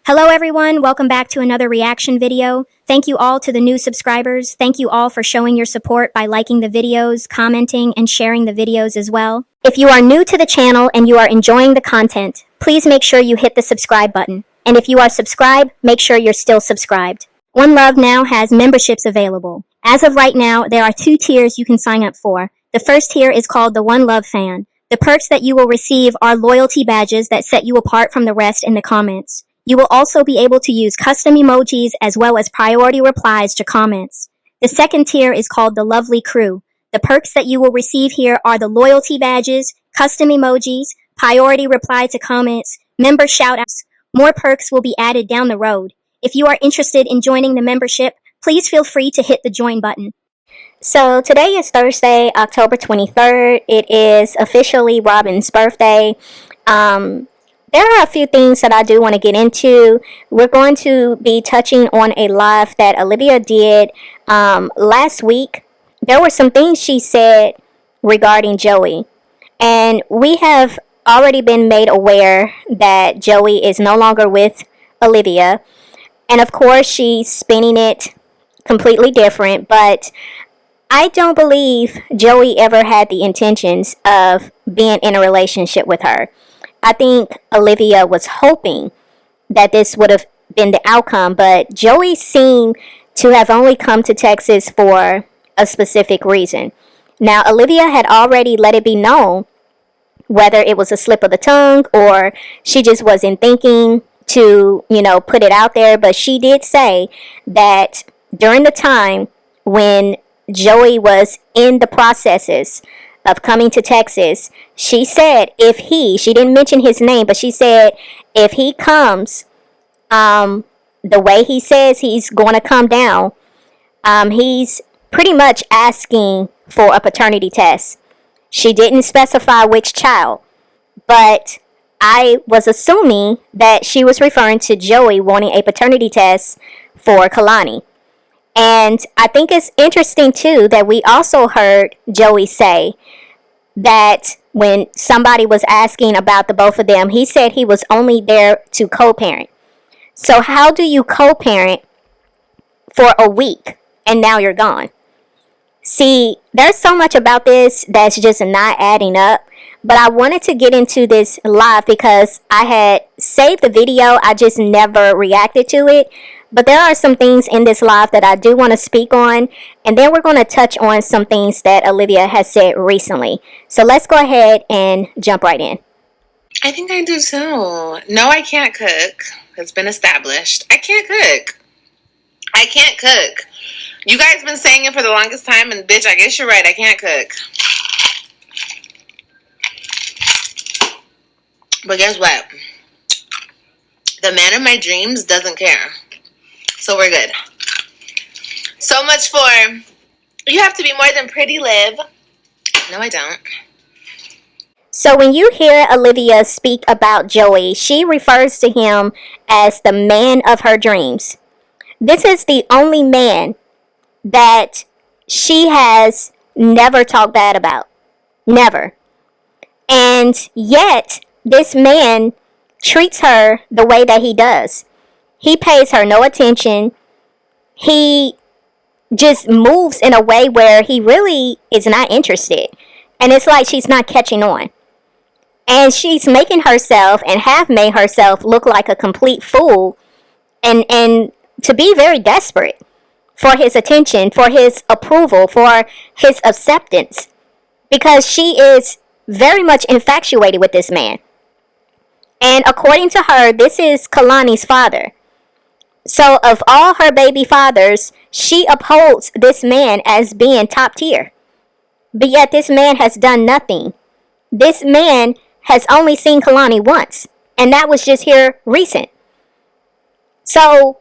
Hello everyone, welcome back to another reaction video. Thank you all to the new subscribers. Thank you all for showing your support by liking the videos, commenting, and sharing the videos as well. If you are new to the channel and you are enjoying the content, please make sure you hit the subscribe button. And if you are subscribed, make sure you're still subscribed. OneLove now has memberships available. As of right now, there are 2 tiers you can sign up for. The first tier is called the OneLove Fan. The perks that you will receive are loyalty badges that set you apart from the rest in the comments. You will also be able to use custom emojis as well as priority replies to comments. The second tier is called the Lovely Crew. The perks that you will receive here are the loyalty badges, custom emojis, priority reply to comments, member shoutouts. More perks will be added down the road. If you are interested in joining the membership, please feel free to hit the join button. So today is Thursday, October 23rd. It is officially Robin's birthday. There are a few things that I do want to get into. We're going to be touching on a live that Olivia did last week. There were some things she said regarding Joey. And we have already been made aware that Joey is no longer with Olivia. And of course, she's spinning it completely different. But I don't believe Joey ever had the intentions of being in a relationship with her. I think Olivia was hoping that this would have been the outcome, but Joey seemed to have only come to Texas for a specific reason. Now, Olivia had already let it be known whether it was a slip of the tongue or she just wasn't thinking to, put it out there, but she did say that during the time when Joey was in the processes of coming to Texas, she said she didn't mention his name, but she said if he comes the way he says he's going to come down, he's pretty much asking for a paternity test. She didn't specify which child, but I was assuming that she was referring to Joey wanting a paternity test for Kalani. And I think it's interesting, too, that we also heard Joey say that when somebody was asking about the both of them, he said he was only there to co-parent. So how do you co-parent for a week and now you're gone? See, there's so much about this that's just not adding up. But I wanted to get into this live because I had saved the video. I just never reacted to it. But there are some things in this live that I do want to speak on. And then we're going to touch on some things that Olivia has said recently. So let's go ahead and jump right in. I think I do too. No, I can't cook. It's been established. I can't cook. I can't cook. You guys been saying it for the longest time, and bitch, I guess you're right. I can't cook. But guess what? The man of my dreams doesn't care. So we're good. So much for you have to be more than pretty, Liv. No, I don't. So when you hear Olivia speak about Joey, she refers to him as the man of her dreams. This is the only man that she has never talked bad about. Never. And yet, this man treats her the way that he does. He pays her no attention. He just moves in a way where he really is not interested. And it's like she's not catching on. And she's making herself and have made herself look like a complete fool and to be very desperate for his attention, for his approval, for his acceptance. Because she is very much infatuated with this man. And according to her, this is Kalani's father. So of all her baby fathers, she upholds this man as being top tier. But yet this man has done nothing. This man has only seen Kalani once. And that was just here recent. So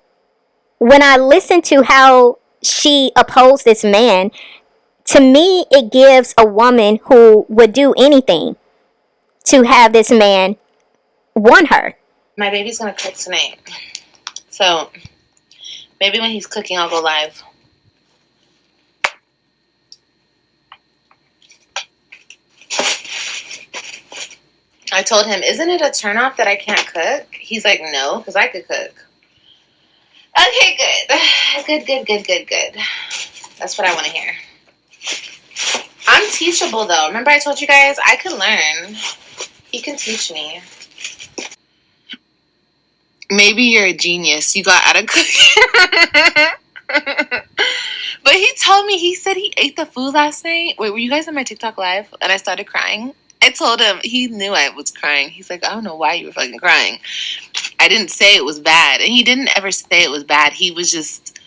when I listen to how she upholds this man, to me it gives a woman who would do anything to have this man want her. My baby's gonna cook tonight. So maybe when he's cooking I'll go live. I told him, isn't it a turnoff that I can't cook? He's like, no, because I could cook. Okay, good. That's what I want to hear. I'm teachable, though. Remember I told you guys I can learn. He can teach me. Maybe you're a genius. You got out of cooking. But he told me, he said he ate the food last night. Wait, were you guys on my TikTok live? And I started crying. I told him, he knew I was crying. He's like, I don't know why you were fucking crying. I didn't say it was bad. And he didn't ever say it was bad. He was just...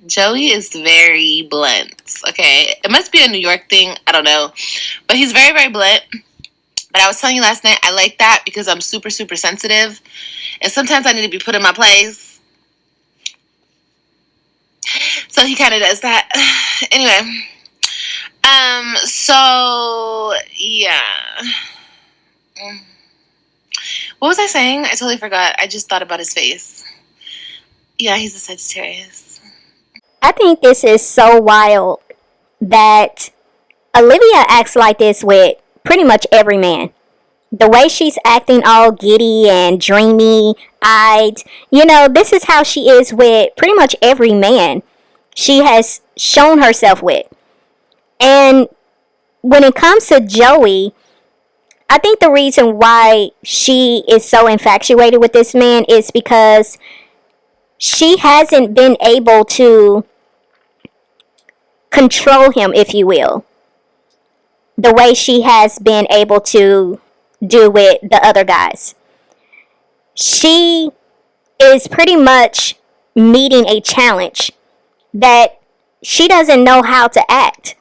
Joey is very blunt, okay? It must be a New York thing. I don't know. But he's very, very blunt. But I was telling you last night, I like that because I'm super, super sensitive. And sometimes I need to be put in my place. So he kind of does that. Anyway. So, yeah. What was I saying? I totally forgot. I just thought about his face. Yeah, he's a Sagittarius. I think this is so wild that Olivia acts like this with pretty much every man. The way she's acting all giddy and dreamy-eyed, this is how she is with pretty much every man she has shown herself with. And when it comes to Joey, I think the reason why she is so infatuated with this man is because she hasn't been able to control him, if you will, the way she has been able to do with the other guys. She is pretty much meeting a challenge that she doesn't know how to act.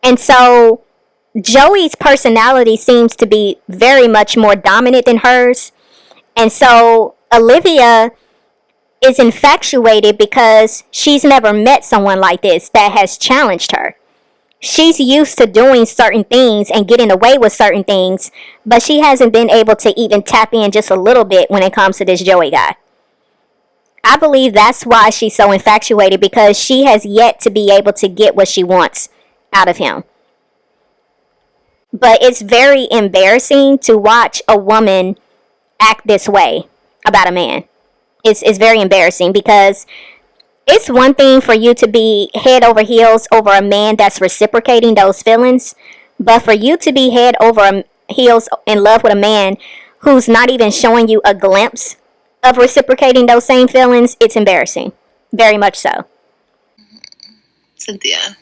And so Joey's personality seems to be very much more dominant than hers. And so Olivia is infatuated because she's never met someone like this that has challenged her. She's used to doing certain things and getting away with certain things, but she hasn't been able to even tap in just a little bit when it comes to this Joey guy. I believe that's why she's so infatuated, because she has yet to be able to get what she wants out of him. But it's very embarrassing to watch a woman act this way about a man. It's very embarrassing, because it's one thing for you to be head over heels over a man that's reciprocating those feelings, but for you to be head over heels in love with a man who's not even showing you a glimpse of reciprocating those same feelings, it's embarrassing. Very much so. Cynthia.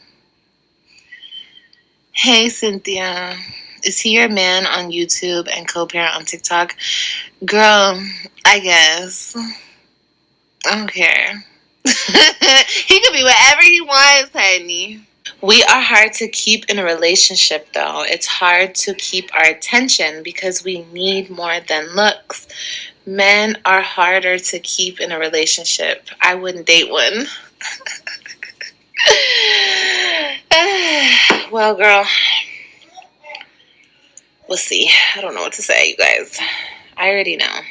Hey, Cynthia. Is he your man on YouTube and co-parent on TikTok? Girl, I guess. I don't care. He could be whatever he wants, honey. We are hard to keep in a relationship, though. It's hard to keep our attention because we need more than looks. Men are harder to keep in a relationship. I wouldn't date one. Well, girl, we'll see. I don't know what to say, you guys. I already know.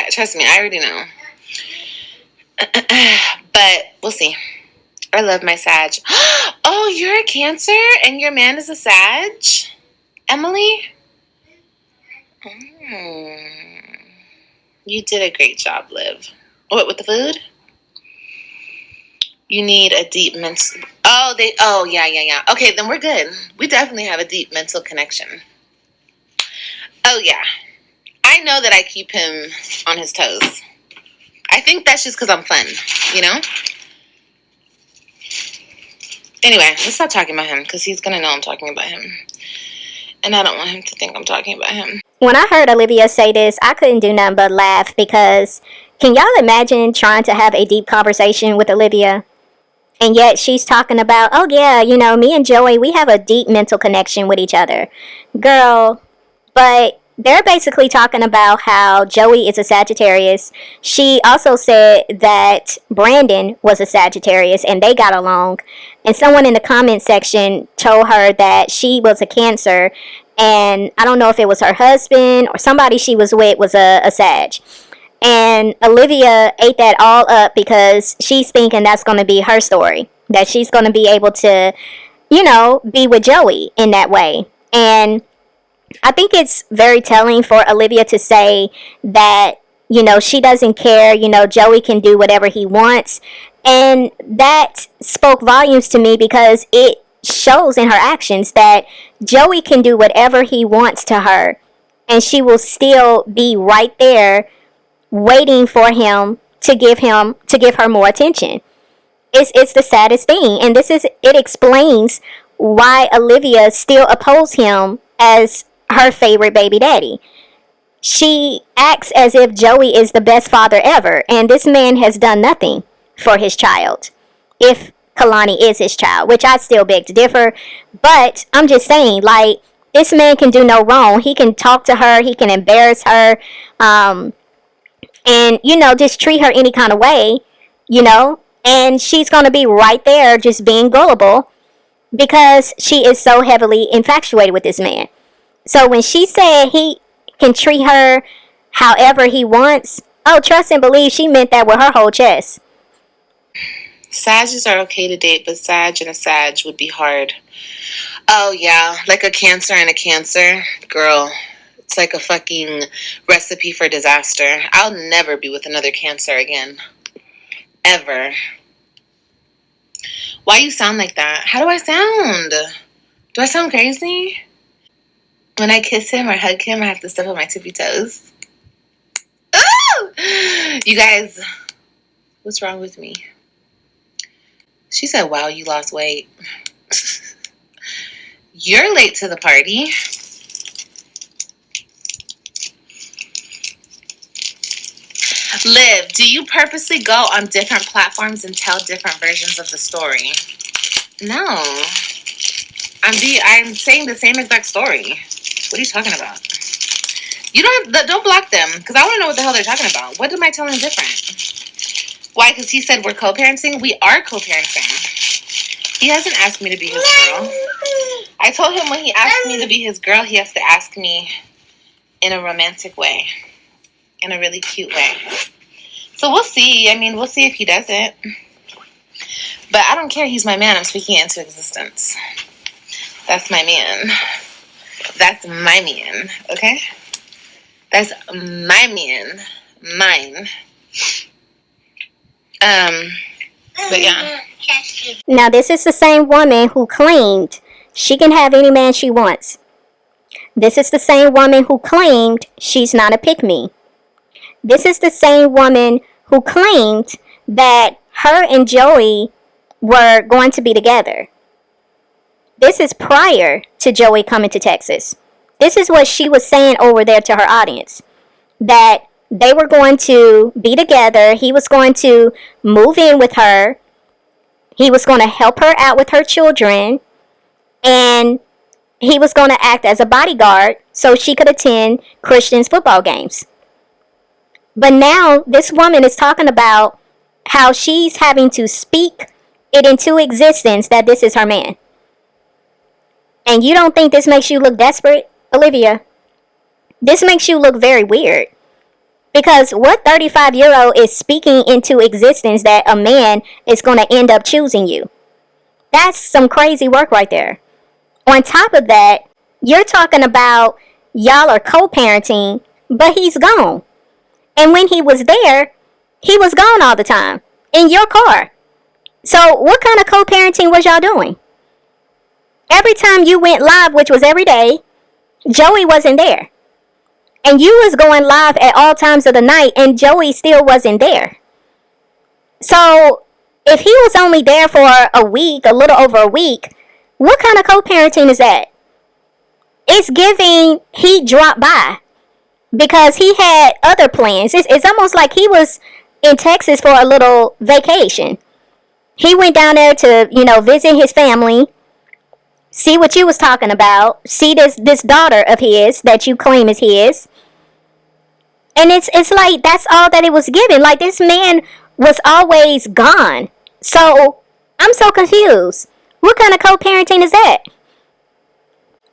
Trust me, I already know. But we'll see. I love my Sag. Oh, you're a Cancer and your man is a Sag? Emily? You did a great job, Liv. What, with the food? You need a deep mental... Oh, yeah. Okay, then we're good. We definitely have a deep mental connection. Oh, yeah. I know that I keep him on his toes. I think that's just because I'm fun, you know? Anyway, let's stop talking about him, because he's going to know I'm talking about him. And I don't want him to think I'm talking about him. When I heard Olivia say this, I couldn't do nothing but laugh, because can y'all imagine trying to have a deep conversation with Olivia? And yet she's talking about, oh yeah, me and Joey, we have a deep mental connection with each other. Girl, but they're basically talking about how Joey is a Sagittarius. She also said that Brandon was a Sagittarius and they got along. And someone in the comment section told her that she was a Cancer. And I don't know if it was her husband or somebody she was with was a Sag. And Olivia ate that all up because she's thinking that's going to be her story. That she's going to be able to, be with Joey in that way. And I think it's very telling for Olivia to say that, she doesn't care, Joey can do whatever he wants. And that spoke volumes to me because it shows in her actions that Joey can do whatever he wants to her, and she will still be right there waiting for him to give her more attention. It's the saddest thing, and it explains why Olivia still opposed him as her favorite baby daddy. She acts as if Joey is the best father ever, and this man has done nothing for his child. If Kalani is his child, which I still beg to differ, but I'm just saying, like, this man can do no wrong. He can talk to her, he can embarrass her, and just treat her any kind of way, and she's gonna be right there just being gullible because she is so heavily infatuated with this man. So when she said he can treat her however he wants, oh, trust and believe she meant that with her whole chest. Sages are okay to date, but Sag and a Sag would be hard. Oh, yeah, like a Cancer and a Cancer. Girl, it's like a fucking recipe for disaster. I'll never be with another Cancer again. Ever. Why you sound like that? How do I sound? Do I sound crazy? When I kiss him or hug him, I have to step on my tippy toes. Ooh! You guys, what's wrong with me? She said, wow, you lost weight. You're late to the party. Liv, do you purposely go on different platforms and tell different versions of the story? No. I'm saying the same exact story. What are you talking about? You don't block them, because I want to know what the hell they're talking about. What am I telling different? Why? Because he said we're co-parenting? We are co-parenting. He hasn't asked me to be his girl. I told him when he asked me to be his girl, he has to ask me in a romantic way. In a really cute way. So we'll see. I mean, we'll see if he does it. But I don't care. He's my man. I'm speaking it into existence. That's my man. That's my man. Okay? That's my man. Mine. But yeah. Now, this is the same woman who claimed she can have any man she wants. This is the same woman who claimed she's not a pick-me. This is the same woman who claimed that her and Joey were going to be together. This is prior to Joey coming to Texas. This is what she was saying over there to her audience. That they were going to be together. He was going to move in with her. He was going to help her out with her children. And he was going to act as a bodyguard so she could attend Christian's football games. But now this woman is talking about how she's having to speak it into existence that this is her man. And you don't think this makes you look desperate, Olivia? This makes you look very weird. Because what 35-year-old is speaking into existence that a man is going to end up choosing you? That's some crazy work right there. On top of that, you're talking about y'all are co-parenting, but he's gone. And when he was there, he was gone all the time in your car. So what kind of co-parenting was y'all doing? Every time you went live, which was every day, Joey wasn't there. And you was going live at all times of the night, and Joey still wasn't there. So if he was only there for a week, a little over a week, what kind of co-parenting is that? It's giving he dropped by because he had other plans. It's almost like he was in Texas for a little vacation. He went down there to, visit his family, see what you was talking about, see this daughter of his that you claim is his. And it's like that's all that it was given. Like this man was always gone. So I'm so confused. What kind of co-parenting is that?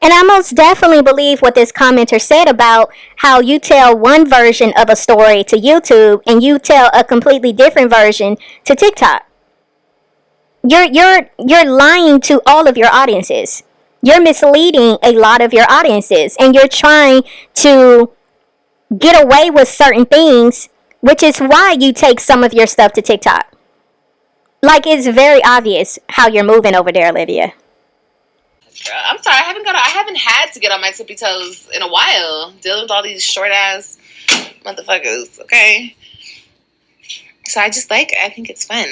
And I most definitely believe what this commenter said about how you tell one version of a story to YouTube and you tell a completely different version to TikTok. You're lying to all of your audiences. You're misleading a lot of your audiences, and you're trying to get away with certain things, which is why you take some of your stuff to TikTok. Like, it's very obvious how you're moving over there, Olivia. I'm sorry, I haven't had to get on my tippy toes in a while, dealing with all these short ass motherfuckers. Okay, so I think it's fun.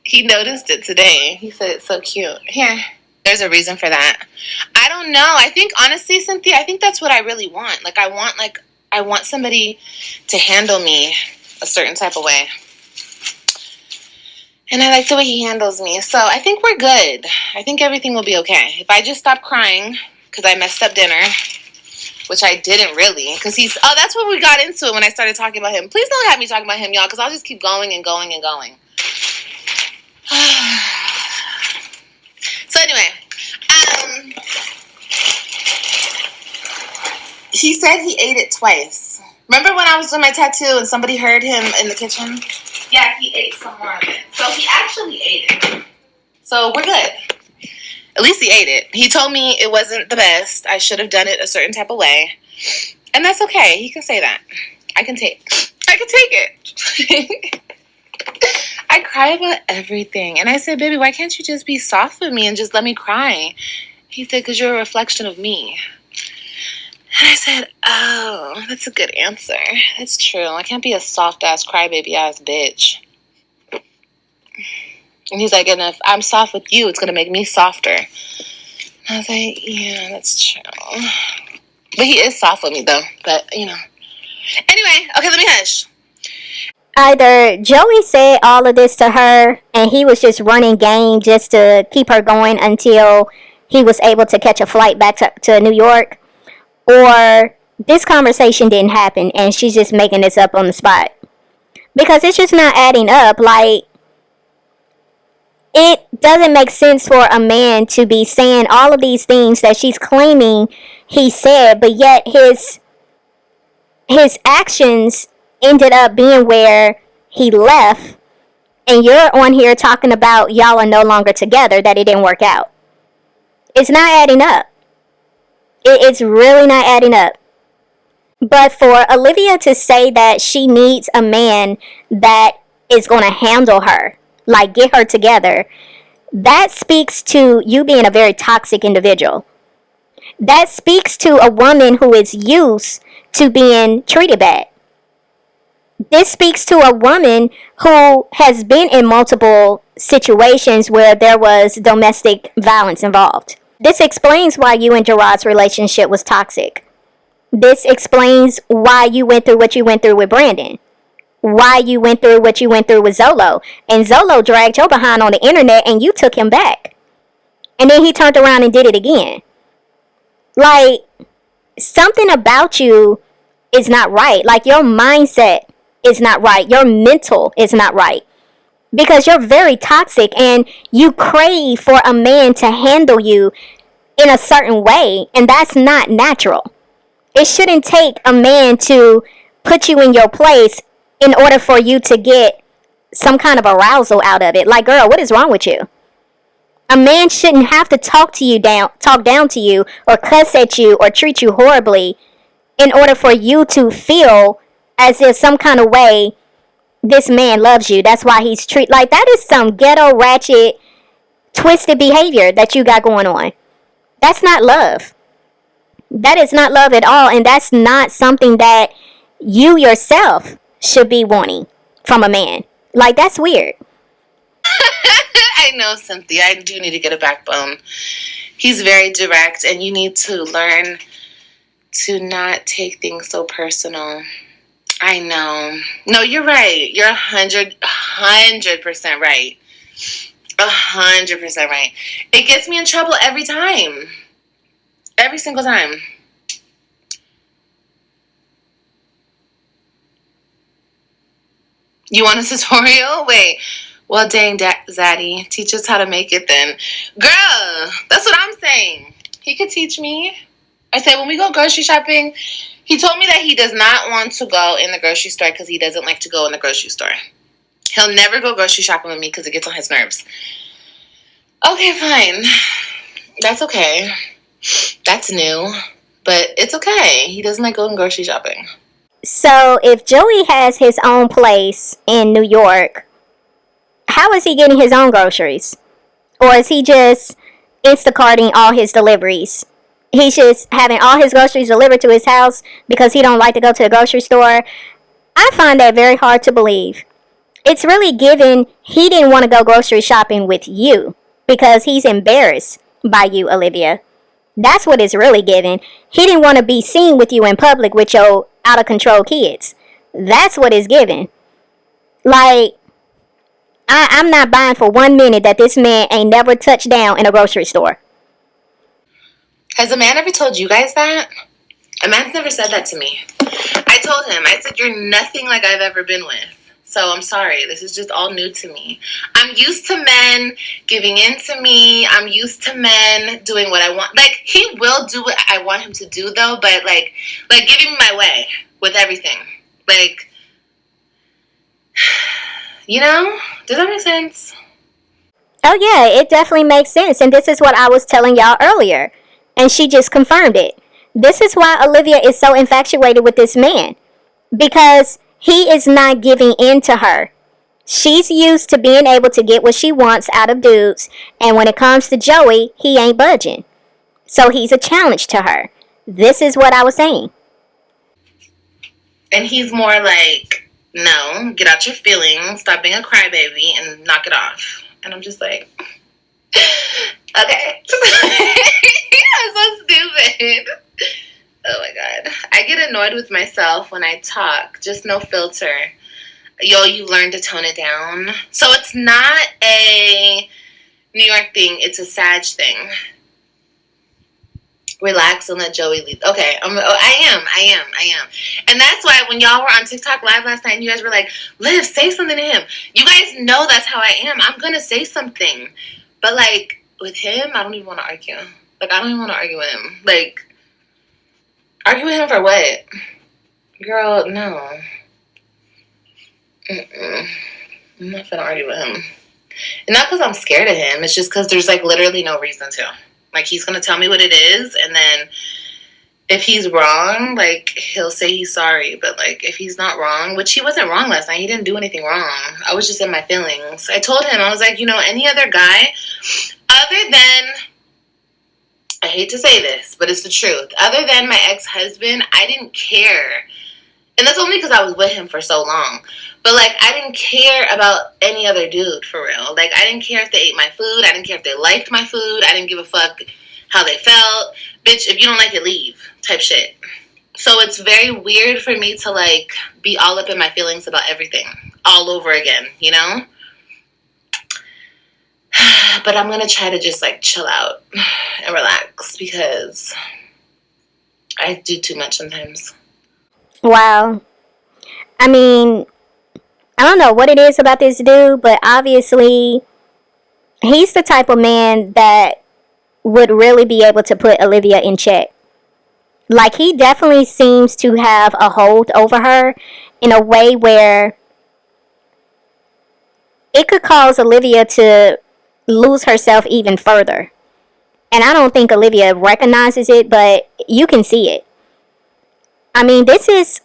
He noticed it today. He said it's so cute. Here, there's a reason for that. I don't know. I think honestly, Cynthia, I think that's what I really want. Like I want somebody to handle me a certain type of way. And I like the way he handles me. So I think we're good. I think everything will be okay. If I just stop crying because I messed up dinner, which I didn't really, because that's when we got into it when I started talking about him. Please don't have me talking about him, y'all, because I'll just keep going and going and going. So anyway, he said he ate it twice. Remember when I was doing my tattoo and somebody heard him in the kitchen? Yeah, he ate some more of it. So he actually ate it. So we're good. At least he ate it. He told me it wasn't the best. I should have done it a certain type of way. And that's okay. He can say that. I can take it. I cry about everything. And I said, baby, why can't you just be soft with me and just let me cry? He said, because you're a reflection of me. And I said, oh, that's a good answer. That's true. I can't be a soft-ass, crybaby-ass bitch. And he's like, and if I'm soft with you, it's going to make me softer. I was like, yeah, that's true. But he is soft with me, though. But, you know. Anyway, okay, let me hush. Either Joey said all of this to her and he was just running game just to keep her going until he was able to catch a flight back to New York, or this conversation didn't happen and she's just making this up on the spot. Because it's just not adding up. Like, it doesn't make sense for a man to be saying all of these things that she's claiming he said, but yet his actions ended up being where he left, and you're on here talking about y'all are no longer together, that it didn't work out. It's not adding up. It's really not adding up. But for Olivia to say that she needs a man that is going to handle her, like get her together, that speaks to you being a very toxic individual. That speaks to a woman who is used to being treated bad. This speaks to a woman who has been in multiple situations where there was domestic violence involved. This explains why you and Gerard's relationship was toxic. This explains why you went through what you went through with Brandon. Why you went through what you went through with Zolo. And Zolo dragged your behind on the internet and you took him back. And then he turned around and did it again. Like, something about you is not right. Like, your mindset is not right. Your mental is not right. Because you're very toxic and you crave for a man to handle you in a certain way. And that's not natural. It shouldn't take a man to put you in your place in order for you to get some kind of arousal out of it. Like, girl, what is wrong with you? A man shouldn't have to talk down to you, or cuss at you, or treat you horribly in order for you to feel as if some kind of way this man loves you. That's why he's like, that is some ghetto, ratchet, twisted behavior that you got going on. That's not love. That is not love at all, and that's not something that you yourself should be wanting from a man. Like, that's weird. I know, Cynthia. I do need to get a backbone. He's very direct, and you need to learn to not take things so personal. I know. No, you're right. You're 100% right. 100% right. It gets me in trouble every time. Every single time. You want a tutorial? Wait. Well, dang, Zaddy. Teach us how to make it then. Girl, that's what I'm saying. He could teach me. I said, when we go grocery shopping, he told me that he does not want to go in the grocery store because he doesn't like to go in the grocery store. He'll never go grocery shopping with me because it gets on his nerves. Okay, fine. That's okay. That's new. But it's okay. He doesn't like going grocery shopping. So if Joey has his own place in New York, how is he getting his own groceries? Or is he just Instacarting all his deliveries? He's just having all his groceries delivered to his house because he don't like to go to the grocery store. I find that very hard to believe. It's really given he didn't want to go grocery shopping with you because he's embarrassed by you, Olivia. That's what it's really given. He didn't want to be seen with you in public with your out of control kids. That's what it's given. Like, I'm not buying for 1 minute that this man ain't never touched down in a grocery store. Has a man ever told you guys that? A man's never said that to me. I told him, I said, you're nothing like I've ever been with. So I'm sorry. This is just all new to me. I'm used to men giving in to me. I'm used to men doing what I want. Like, he will do what I want him to do, though, but, like giving me my way with everything. Like, you know? Does that make sense? Oh, yeah, it definitely makes sense. And this is what I was telling y'all earlier. And she just confirmed it. This is why Olivia is so infatuated with this man. Because he is not giving in to her. She's used to being able to get what she wants out of dudes. And when it comes to Joey, he ain't budging. So he's a challenge to her. This is what I was saying. And he's more like, no, get out your feelings, stop being a crybaby, and knock it off. And I'm just like, okay. I'm so stupid. Oh my God. I get annoyed with myself when I talk. Just no filter. Yo, you learn to tone it down. So it's not a New York thing. It's a Sag thing. Relax and let Joey lead. Okay, I am. And that's why when y'all were on TikTok live last night and you guys were like, Liv, say something to him. You guys know that's how I am. I'm going to say something. But, like, with him, I don't even want to argue. Like, I don't even want to argue with him. Like, argue with him for what? Girl, no. I'm not going to argue with him. And not because I'm scared of him. It's just because there's, like, literally no reason to. Like, he's going to tell me what it is, and then if he's wrong, like, he'll say he's sorry. But, like, if he's not wrong, which he wasn't wrong last night. He didn't do anything wrong. I was just in my feelings. I told him, I was like, you know, any other guy, other than, I hate to say this, but it's the truth. Other than my ex-husband, I didn't care. And that's only because I was with him for so long. But, like, I didn't care about any other dude, for real. Like, I didn't care if they ate my food. I didn't care if they liked my food. I didn't give a fuck how they felt. Bitch, if you don't like it, leave type shit. So it's very weird for me to, like, be all up in my feelings about everything all over again, you know? But I'm going to try to just, like, chill out and relax because I do too much sometimes. Wow. I mean, I don't know what it is about this dude, but obviously he's the type of man that would really be able to put Olivia in check. Like, he definitely seems to have a hold over her in a way where it could cause Olivia to lose herself even further. And I don't think Olivia recognizes it, but you can see it. I mean, this is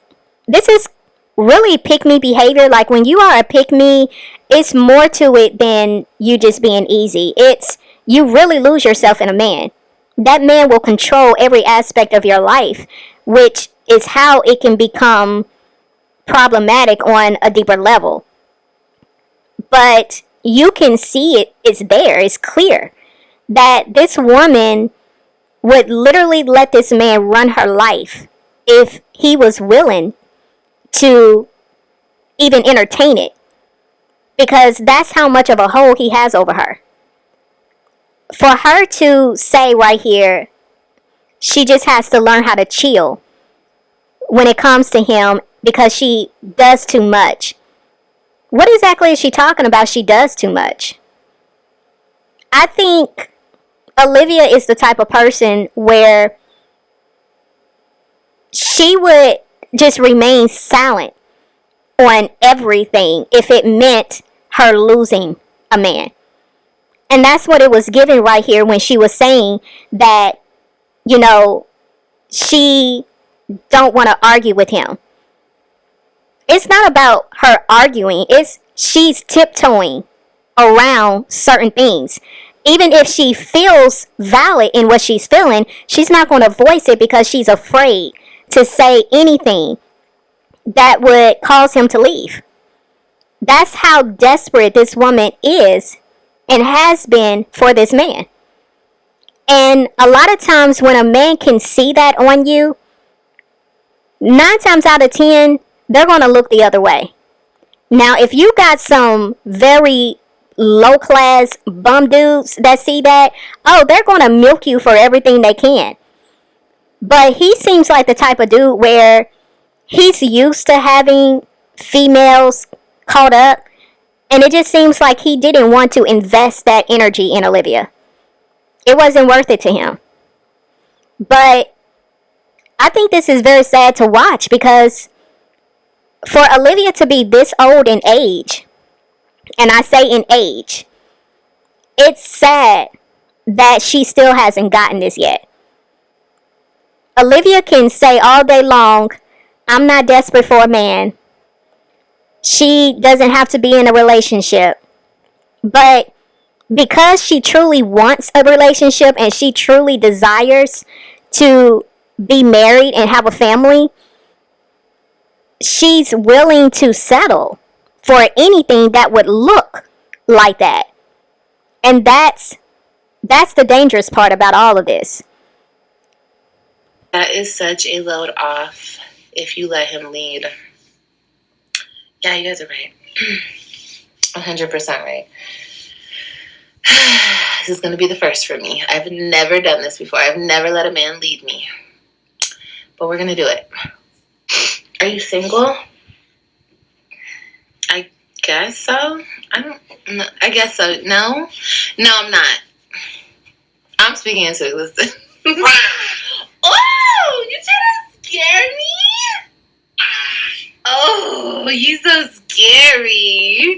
really pick-me behavior. Like, when you are a pick-me, it's more to it than you just being easy. It's, you really lose yourself in a man. That man will control every aspect of your life, which is how it can become problematic on a deeper level. But you can see it, it's there, it's clear that this woman would literally let this man run her life if he was willing to even entertain it, because that's how much of a hold he has over her. For her to say right here, she just has to learn how to chill when it comes to him because she does too much. What exactly is she talking about? She does too much. I think Olivia is the type of person where she would just remain silent on everything if it meant her losing a man. And that's what it was given right here when she was saying that, you know, she don't want to argue with him. It's not about her arguing. It's she's tiptoeing around certain things. Even if she feels valid in what she's feeling, she's not going to voice it because she's afraid to say anything that would cause him to leave. That's how desperate this woman is and has been for this man. And a lot of times when a man can see that on you, 9 times out of 10, they're going to look the other way. Now, if you got some very low class bum dudes that see that, oh, they're going to milk you for everything they can. But he seems like the type of dude where he's used to having females caught up, and it just seems like he didn't want to invest that energy in Olivia. It wasn't worth it to him. But I think this is very sad to watch, because for Olivia to be this old in age, and I say in age, it's sad that she still hasn't gotten this yet. Olivia can say all day long, I'm not desperate for a man. She doesn't have to be in a relationship. But because she truly wants a relationship and she truly desires to be married and have a family, she's willing to settle for anything that would look like that. And that's the dangerous part about all of this. That is such a load off if you let him lead. Yeah, you guys are right. 100% right. This is going to be the first for me. I've never done this before. I've never let a man lead me. But we're going to do it. Are you single? I guess so. I guess so. No? No, I'm not. I'm speaking into existence. Oh, you trying to scare me? Oh, you so scary.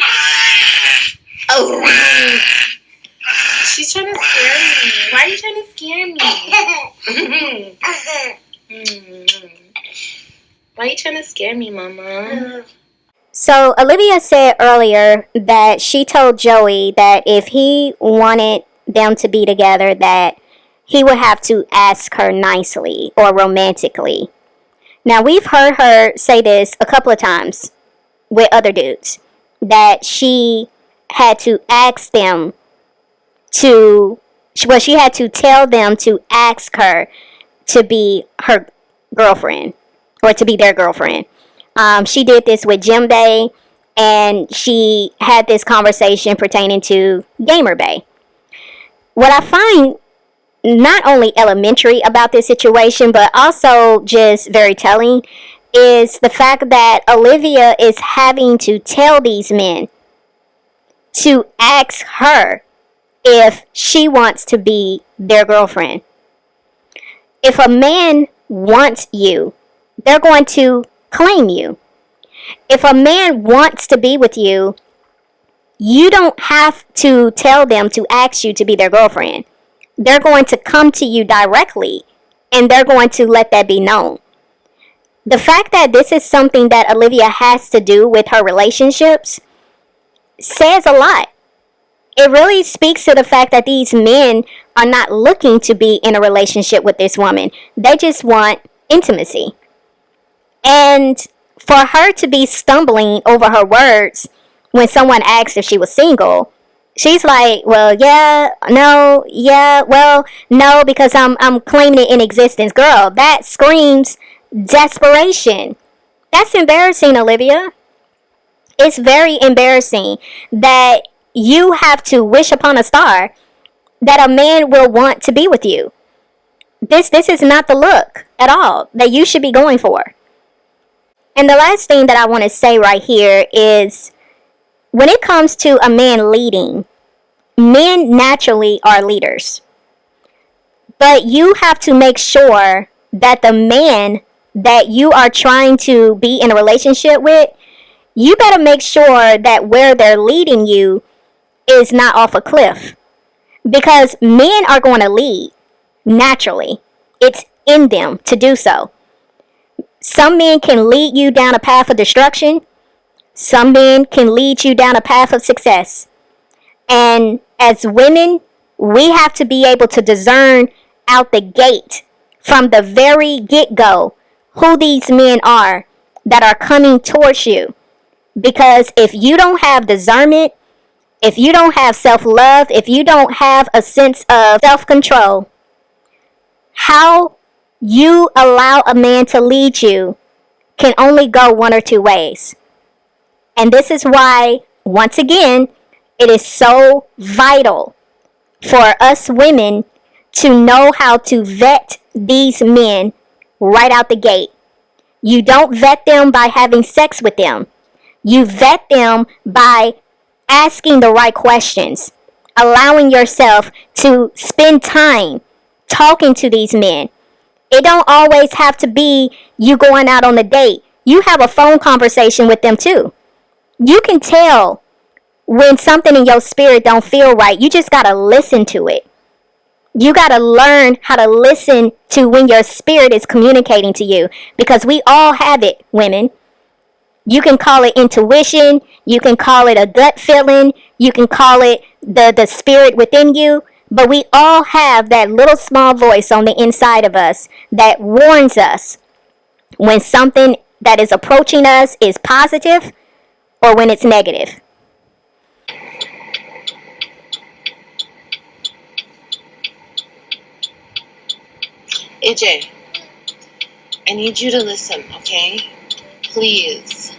Oh. She's trying to scare me. Why are you trying to scare me? Why are you trying to scare me, Mama? So Olivia said earlier that she told Joey that if he wanted them to be together, that he would have to ask her nicely or romantically. Now, we've heard her say this a couple of times with other dudes, that she had to ask them to, well, she had to tell them to ask her to be her girlfriend or to be their girlfriend. She did this with Jim Bay, and she had this conversation pertaining to Gamer Bay. What I find not only elementary about this situation, but also just very telling, is the fact that Olivia is having to tell these men to ask her if she wants to be their girlfriend. If a man wants you, they're going to claim you. If a man wants to be with you, you don't have to tell them to ask you to be their girlfriend. They're going to come to you directly, and they're going to let that be known. The fact that this is something that Olivia has to do with her relationships says a lot. It really speaks to the fact that these men are not looking to be in a relationship with this woman. They just want intimacy. And for her to be stumbling over her words when someone asked if she was single, she's like, well, yeah, no, yeah, well, no, because I'm claiming it in existence. Girl, that screams desperation. That's embarrassing, Olivia. It's very embarrassing that you have to wish upon a star that a man will want to be with you. This is not the look at all that you should be going for. And the last thing that I want to say right here is, when it comes to a man leading, men naturally are leaders. But you have to make sure that the man that you are trying to be in a relationship with, you better make sure that where they're leading you is not off a cliff. because men are going to lead naturally. It's in them to do so. Some men can lead you down a path of destruction. Some men can lead you down a path of success. And as women, we have to be able to discern out the gate from the very get-go who these men are that are coming towards you. Because if you don't have discernment, if you don't have self-love, if you don't have a sense of self-control, how you allow a man to lead you can only go one or two ways. And this is why, once again, it is so vital for us women to know how to vet these men right out the gate. You don't vet them by having sex with them. You vet them by asking the right questions, allowing yourself to spend time talking to these men. It don't always have to be you going out on a date. You have a phone conversation with them too. You can tell when something in your spirit don't feel right. You just got to listen to it. You got to learn how to listen to when your spirit is communicating to you, because we all have it, women. You can call it intuition. You can call it a gut feeling. You can call it the spirit within you. But we all have that little small voice on the inside of us that warns us when something that is approaching us is positive or when it's negative. AJ, I need you to listen, okay? Please.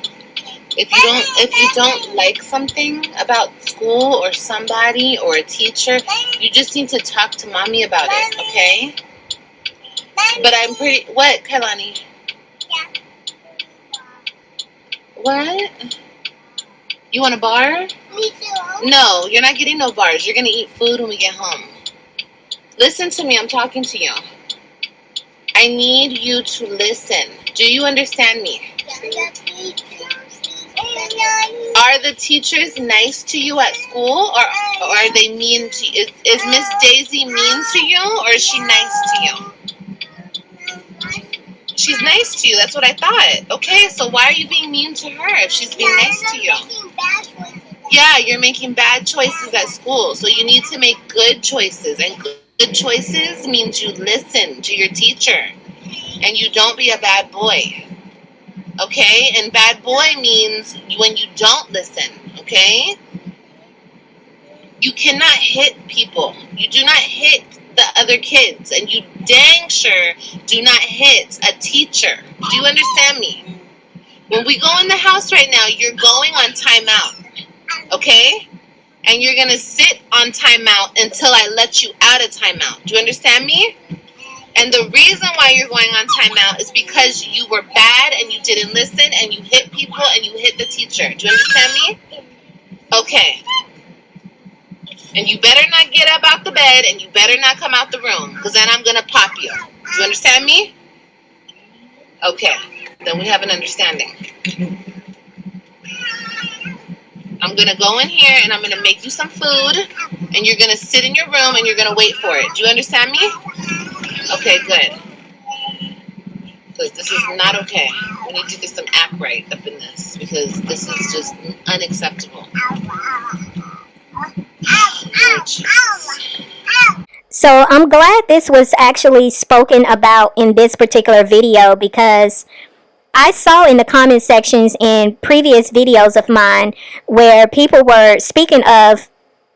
If you don't like something about school or somebody or a teacher, you just need to talk to mommy about it, okay? But I'm pretty... What, Kailani? What? You want a bar? No, you're not getting no bars. You're going to eat food when we get home. Listen to me. I'm talking to you. I need you to listen. Do you understand me? Are the teachers nice to you at school, or are they mean to you? Is Miss Daisy mean to you, or is she nice to you? She's nice to you. That's what I thought. Okay, so why are you being mean to her if she's being nice to you? Yeah, you're making bad choices at school, so you need to make good choices. And good choices means you listen to your teacher, and you don't be a bad boy. Okay? And bad boy means when you don't listen. Okay? You cannot hit people. You do not hit the other kids, and you dang sure do not hit a teacher. Do you understand me? When we go in the house right now, you're going on timeout. Okay? And you're going to sit on timeout until I let you out of timeout. Do you understand me? And the reason why you're going on timeout is because you were bad and you didn't listen and you hit people and you hit the teacher. Do you understand me? Okay. And you better not get up out the bed and you better not come out the room, because then I'm going to pop you. Do you understand me? Okay. Then we have an understanding. I'm going to go in here and I'm going to make you some food, and you're going to sit in your room and you're going to wait for it. Do you understand me? Okay, good. Because this is not okay. We need to get some act right up in this, because this is just unacceptable. Lord Jesus. So I'm glad this was actually spoken about in this particular video, because I saw in the comment sections in previous videos of mine where people were speaking of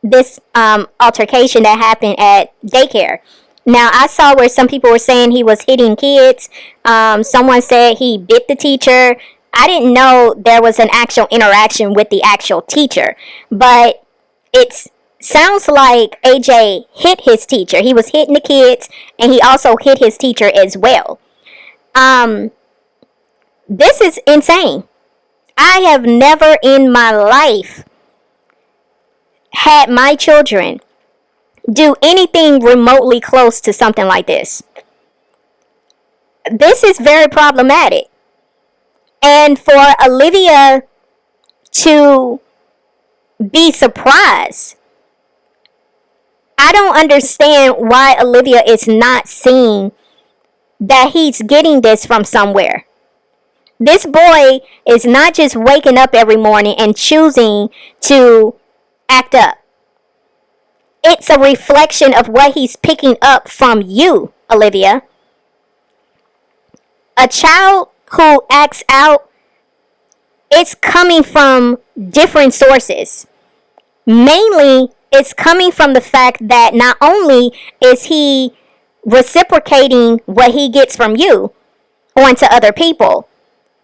this altercation that happened at daycare. Now, I saw where some people were saying he was hitting kids. Someone said he bit the teacher. I didn't know there was an actual interaction with the actual teacher. But it sounds like AJ hit his teacher. He was hitting the kids, and he also hit his teacher as well. This is insane. I have never in my life had my children do anything remotely close to something like this. This is very problematic. And for Olivia to be surprised, I don't understand why Olivia is not seeing that he's getting this from somewhere. This boy is not just waking up every morning and choosing to act up. It's a reflection of what he's picking up from you, Olivia. A child who acts out, it's coming from different sources. Mainly, it's coming from the fact that not only is he reciprocating what he gets from you onto other people,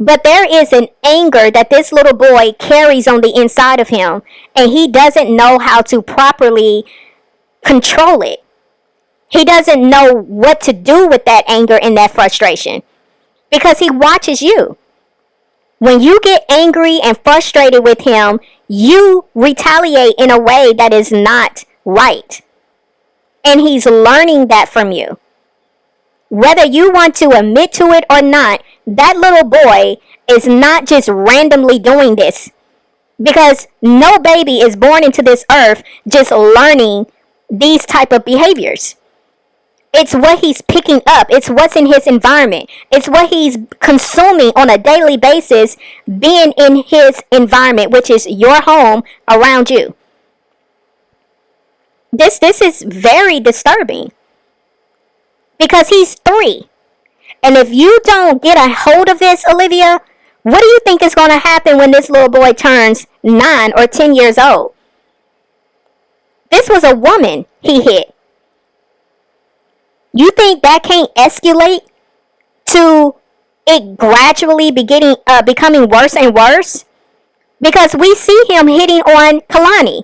but there is an anger that this little boy carries on the inside of him, and he doesn't know how to properly control it. He doesn't know what to do with that anger and that frustration because he watches you. When you get angry and frustrated with him, you retaliate in a way that is not right. And he's learning that from you. Whether you want to admit to it or not, that little boy is not just randomly doing this. Because no baby is born into this earth just learning these type of behaviors. It's what he's picking up. It's what's in his environment. It's what he's consuming on a daily basis, being in his environment, which is your home around you. This is very disturbing. Because he's 3. And if you don't get a hold of this, Olivia, what do you think is going to happen when this little boy turns 9 or 10 years old? This was a woman he hit. You think that can't escalate to it gradually becoming worse and worse? Because we see him hitting on Kalani.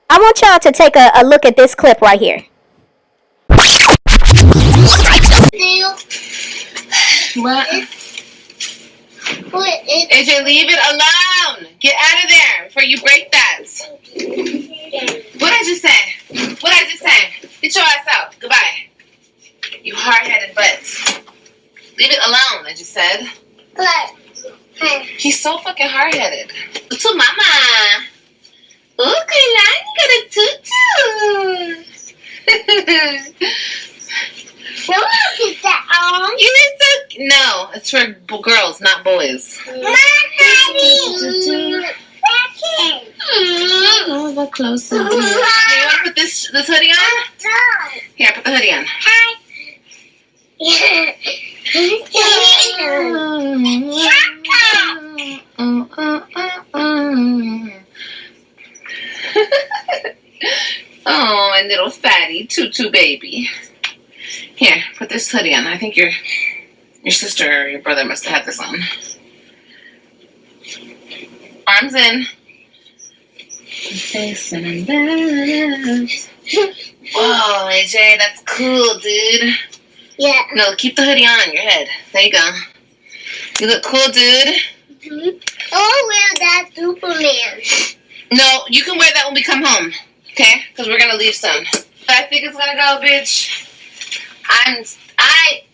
I want y'all to take a look at this clip right here. What? AJ, leave it alone. Get out of there before you break that. What I just say? What I just say? Get your ass out. Goodbye. You hard-headed butts. Leave it alone, I just said. He's so fucking hard-headed. To mama. Ooh, Kailani got a tutu. No, get that on. You need to. No, it's for girls, not boys. Oh, go closer. You want to put this hoodie on? Here, put the hoodie on. Oh, my little fatty tutu baby. Here, put this hoodie on. I think your sister or your brother must have had this on. Arms in. Facing and left. Whoa, AJ, that's cool, dude. Yeah. No, keep the hoodie on your head. There you go. You look cool, dude. Mm-hmm. I'll wear that Superman. No, you can wear that when we come home. Okay? Because we're going to leave soon. I think it's going to go, bitch.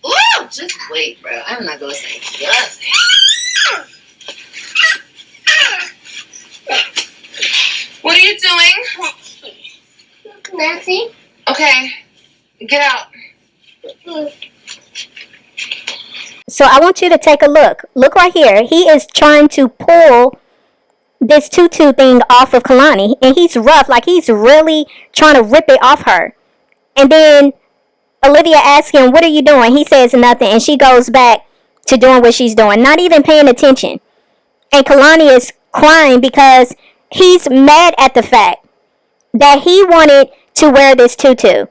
Ooh, just wait, bro. I'm not going to say nothing. What are you doing? Nothing. Okay. Get out. So I want you to take a look. Look right here. He is trying to pull this tutu thing off of Kalani. And he's rough. Like he's really trying to rip it off her. And then Olivia asks him, what are you doing? He says nothing. And she goes back to doing what she's doing. Not even paying attention. And Kalani is crying because he's mad at the fact that he wanted to wear this tutu.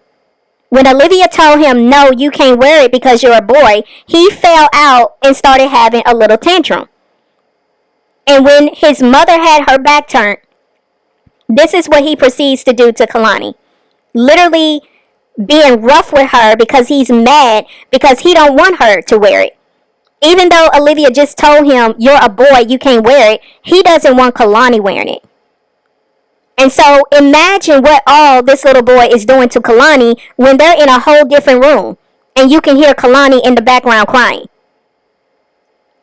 When Olivia told him, no, you can't wear it because you're a boy, he fell out and started having a little tantrum. And when his mother had her back turned, this is what he proceeds to do to Kalani. Literally being rough with her because he's mad because he don't want her to wear it. Even though Olivia just told him, you're a boy, you can't wear it, he doesn't want Kalani wearing it. And so imagine what all this little boy is doing to Kalani when they're in a whole different room. And you can hear Kalani in the background crying.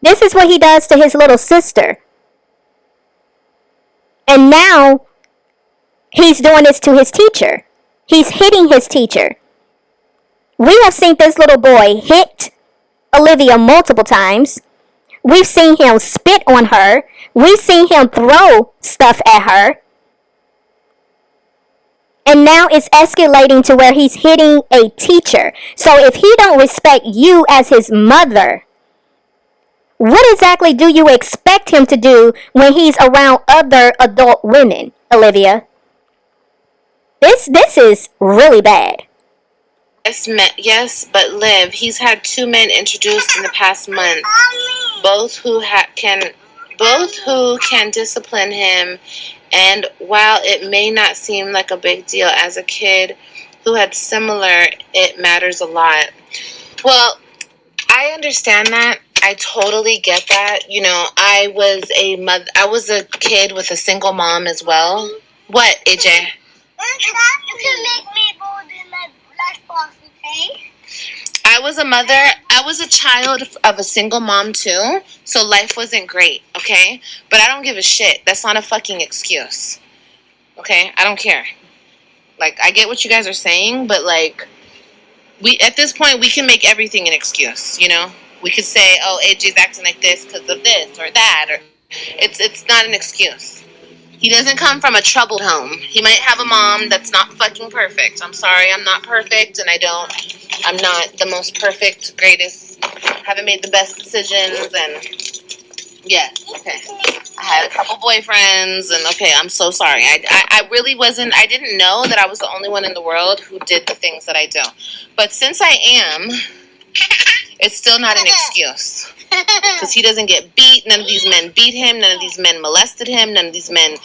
This is what he does to his little sister. And now he's doing this to his teacher. He's hitting his teacher. We have seen this little boy hit Olivia multiple times. We've seen him spit on her. We've seen him throw stuff at her. And now it's escalating to where he's hitting a teacher. So if he don't respect you as his mother, what exactly do you expect him to do when he's around other adult women, Olivia? This is really bad. Yes, but Liv, he's had 2 men introduced in the past month, both who can discipline him. And while it may not seem like a big deal as a kid who had similar, it matters a lot. Well, I understand that. I totally get that. You know, I was a kid with a single mom as well. What, AJ? You can make me bold in my lunchbox, okay? I was a mother. I was a child of a single mom too, so life wasn't great, okay? But I don't give a shit. That's not a fucking excuse, okay? I don't care. Like, I get what you guys are saying, but like, at this point, we can make everything an excuse, you know? We could say, oh, AJ's acting like this because of this or that, or it's not an excuse. He doesn't come from a troubled home. He might have a mom that's not fucking perfect. I'm sorry, I'm not perfect, and I'm not the most perfect, greatest, haven't made the best decisions, and yeah, okay. I had a couple boyfriends, and okay, I'm so sorry. I really wasn't, I didn't know that I was the only one in the world who did the things that I do. But since I am, it's still not an excuse. Because he doesn't get beat. None of these men beat him. None of these men molested him. None of these men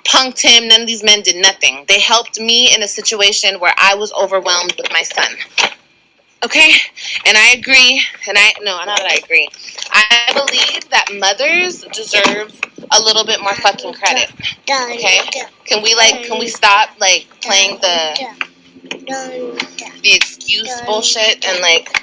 punked him. None of these men did nothing. They helped me in a situation where I was overwhelmed with my son. Okay? And I agree. Not that I agree. I believe that mothers deserve a little bit more fucking credit. Okay? Can we stop, like, playing the excuse bullshit and, like,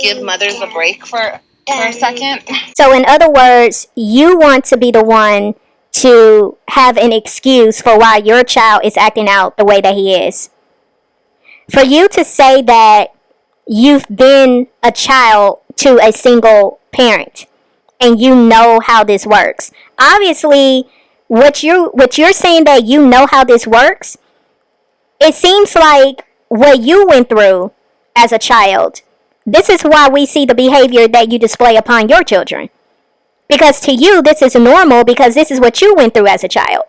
give mothers a break for a second? So in other words, you want to be the one to have an excuse for why your child is acting out the way that he is. For you to say that you've been a child to a single parent and you know how this works. Obviously, what you're saying that you know how this works, it seems like what you went through as a child. This is why we see the behavior that you display upon your children. Because to you, this is normal because this is what you went through as a child.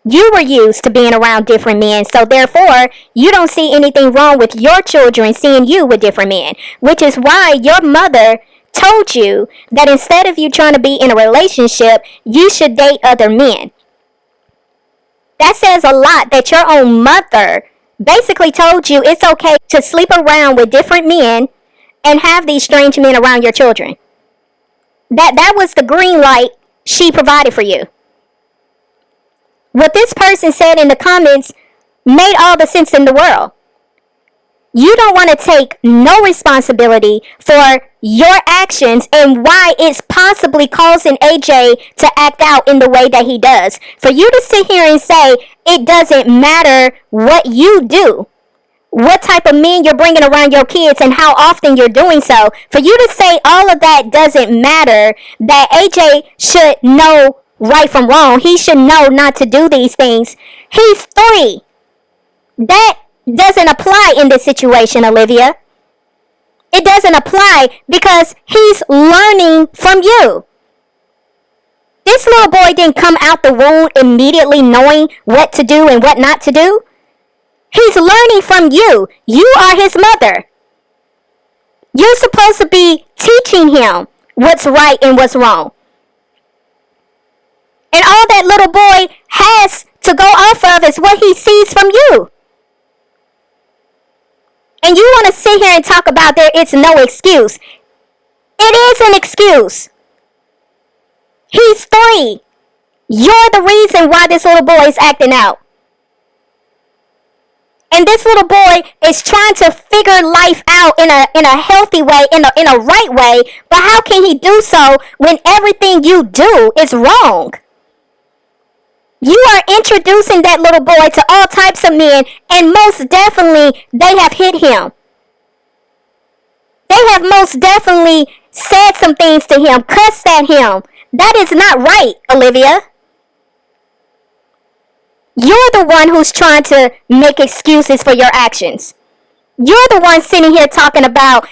You were used to being around different men, so therefore, you don't see anything wrong with your children seeing you with different men. Which is why your mother told you that instead of you trying to be in a relationship, you should date other men. That says a lot that your own mother basically told you it's okay to sleep around with different men and have these strange men around your children. That was the green light she provided for you. What this person said in the comments made all the sense in the world. You don't want to take no responsibility for your actions and why it's possibly causing AJ to act out in the way that he does. For you to sit here and say it doesn't matter what you do, what type of men you're bringing around your kids and how often you're doing so, for you to say all of that doesn't matter, that AJ should know right from wrong, he should know not to do these things. He's 3. That doesn't apply in this situation, Olivia. It doesn't apply because he's learning from you. This little boy didn't come out the womb immediately knowing what to do and what not to do. He's learning from you. You are his mother. You're supposed to be teaching him what's right and what's wrong. And all that little boy has to go off of is what he sees from you. And you want to sit here and talk about it's no excuse. It is an excuse. He's 3. You're the reason why this little boy is acting out. And this little boy is trying to figure life out in a healthy way, in a right way. But how can he do so when everything you do is wrong? You are introducing that little boy to all types of men, and most definitely they have hit him. They have most definitely said some things to him, cussed at him. That is not right, Olivia. You're the one who's trying to make excuses for your actions. You're the one sitting here talking about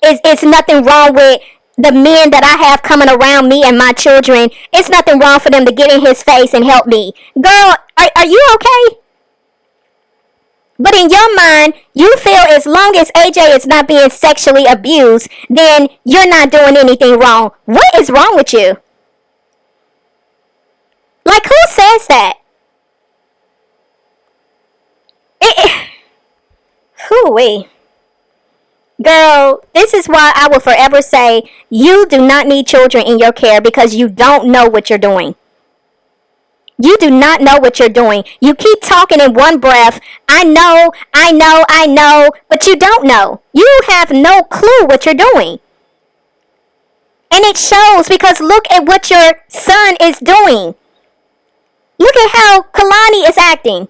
it's nothing wrong with the men that I have coming around me and my children. It's nothing wrong for them to get in his face and help me. Girl, are you okay? But in your mind, you feel as long as AJ is not being sexually abused, then you're not doing anything wrong. What is wrong with you? Like, who says that? Hooey. Girl, this is why I will forever say you do not need children in your care because you don't know what you're doing. You do not know what you're doing. You keep talking in one breath. I know, but you don't know. You have no clue what you're doing. And it shows because look at what your son is doing. Look at how Kalani is acting.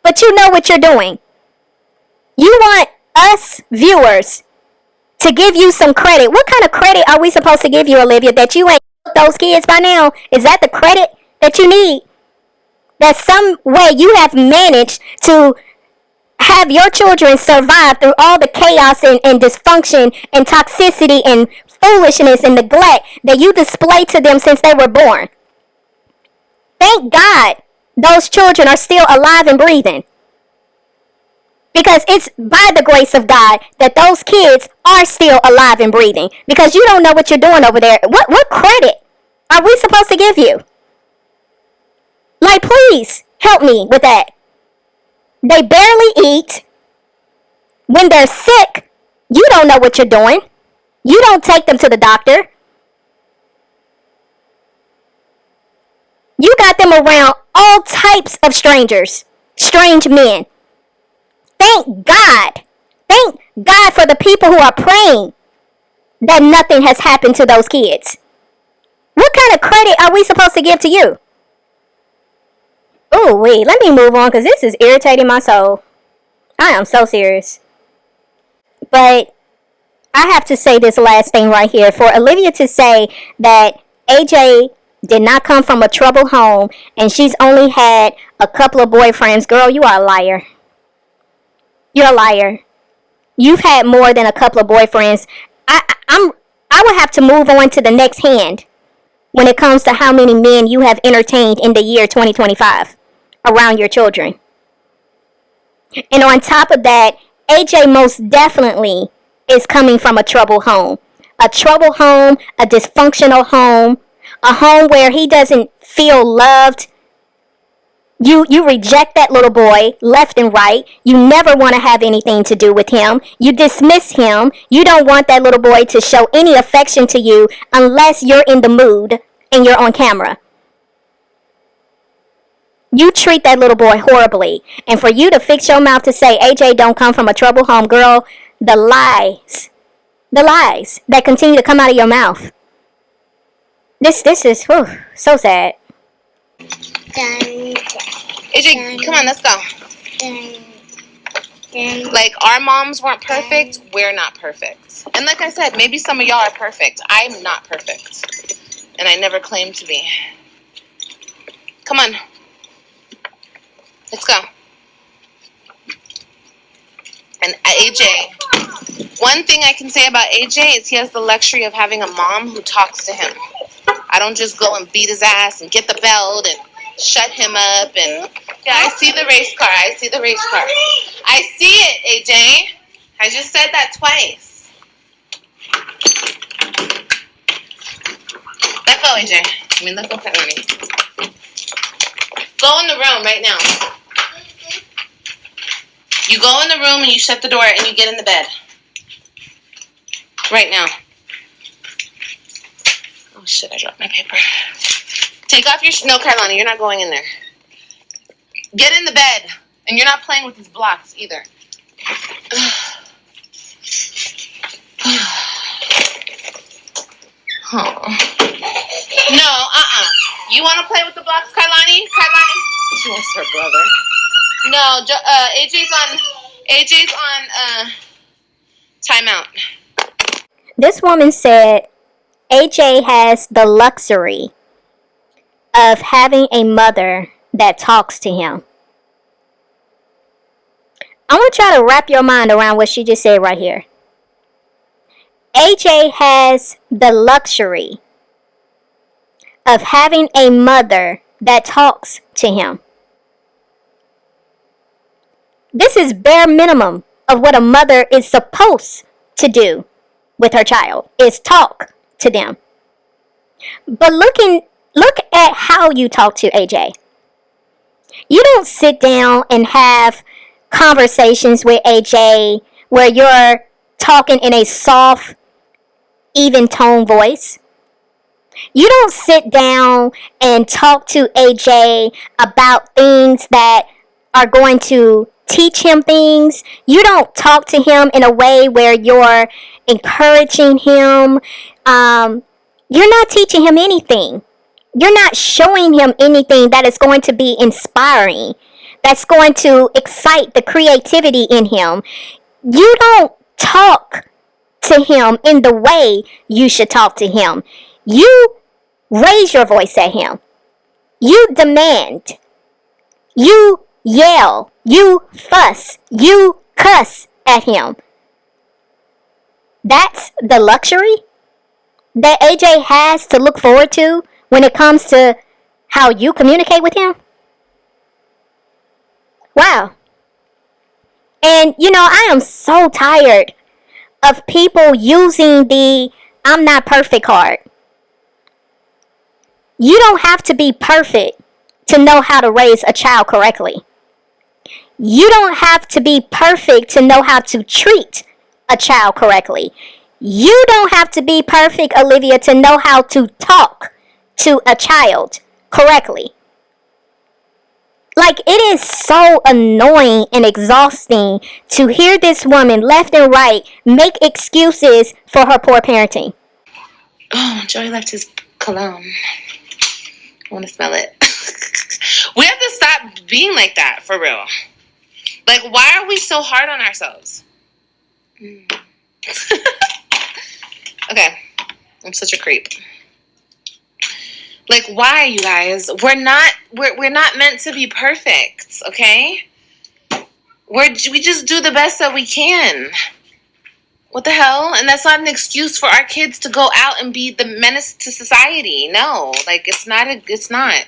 But you know what you're doing. You want us viewers to give you some credit. What kind of credit are we supposed to give you, Olivia, that you ain't those kids by now? Is that the credit that you need? That some way you have managed to have your children survive through all the chaos and dysfunction and toxicity and foolishness and neglect that you displayed to them since they were born. Thank God those children are still alive and breathing. Because it's by the grace of God that those kids are still alive and breathing. Because you don't know what you're doing over there. What credit are we supposed to give you? Like, please help me with that. They barely eat. When they're sick, you don't know what you're doing. You don't take them to the doctor. You got them around all types of strangers, strange men. Thank God. Thank God for the people who are praying that nothing has happened to those kids. What kind of credit are we supposed to give to you? Oh, wait, let me move on because this is irritating my soul. I am so serious. But I have to say this last thing right here. For Olivia to say that AJ did not come from a troubled home and she's only had a couple of boyfriends, girl, you are a liar. You're a liar. You've had more than a couple of boyfriends. I would have to move on to the next hand when it comes to how many men you have entertained in the year 2025 around your children. And on top of that, AJ most definitely is coming from a troubled home. A troubled home, a dysfunctional home, a home where he doesn't feel loved. You reject that little boy left and right. You never want to have anything to do with him. You dismiss him. You don't want that little boy to show any affection to you unless you're in the mood and you're on camera. You treat that little boy horribly. And for you to fix your mouth to say AJ don't come from a troubled home, girl, the lies that continue to come out of your mouth. This is so sad. AJ, come on, let's go. Like, our moms weren't perfect. We're not perfect. And like I said, maybe some of y'all are perfect. I'm not perfect. And I never claimed to be. Come on. Let's go. And AJ, one thing I can say about AJ is he has the luxury of having a mom who talks to him. I don't just go and beat his ass and get the belt and shut him up and... Yeah, I see the race car. I see the race car. I see it, AJ. I just said that twice. Let go, AJ. Let go, Katarina. Go in the room right now. You go in the room and you shut the door and you get in the bed. Right now. Oh, shit, I dropped my paper. Take off your... No, Carolina, you're not going in there. Get in the bed. And you're not playing with these blocks either. Oh. No, You want to play with the blocks, Kailani? Kailani? She wants her brother. No, AJ's on timeout. This woman said AJ has the luxury of having a mother that talks to him. I want y'all to wrap your mind around what she just said right here. AJ has the luxury of having a mother that talks to him. This is bare minimum of what a mother is supposed to do with her child, is talk to them. But look at how you talk to AJ. You don't sit down and have conversations with AJ where you're talking in a soft, even tone voice. You don't sit down and talk to AJ about things that are going to teach him things. You don't talk to him in a way where you're encouraging him. You're not teaching him anything. You're not showing him anything that is going to be inspiring, that's going to excite the creativity in him. You don't talk to him in the way you should talk to him. You raise your voice at him. You demand. You yell. You fuss. You cuss at him. That's the luxury that AJ has to look forward to when it comes to how you communicate with him. Wow. And I am so tired of people using the I'm not perfect card. You don't have to be perfect to know how to raise a child correctly. You don't have to be perfect to know how to treat a child correctly. You don't have to be perfect, Olivia, to know how to talk to a child correctly. Like, it is so annoying and exhausting to hear this woman left and right make excuses for her poor parenting. Oh, Joey left his cologne. I want to smell it. We have to stop being like that, for real. Like, why are we so hard on ourselves? Okay. I'm such a creep. Like, why, you guys? We're not meant to be perfect, okay? We just do the best that we can. What the hell? And that's not an excuse for our kids to go out and be the menace to society. No, like, it's not.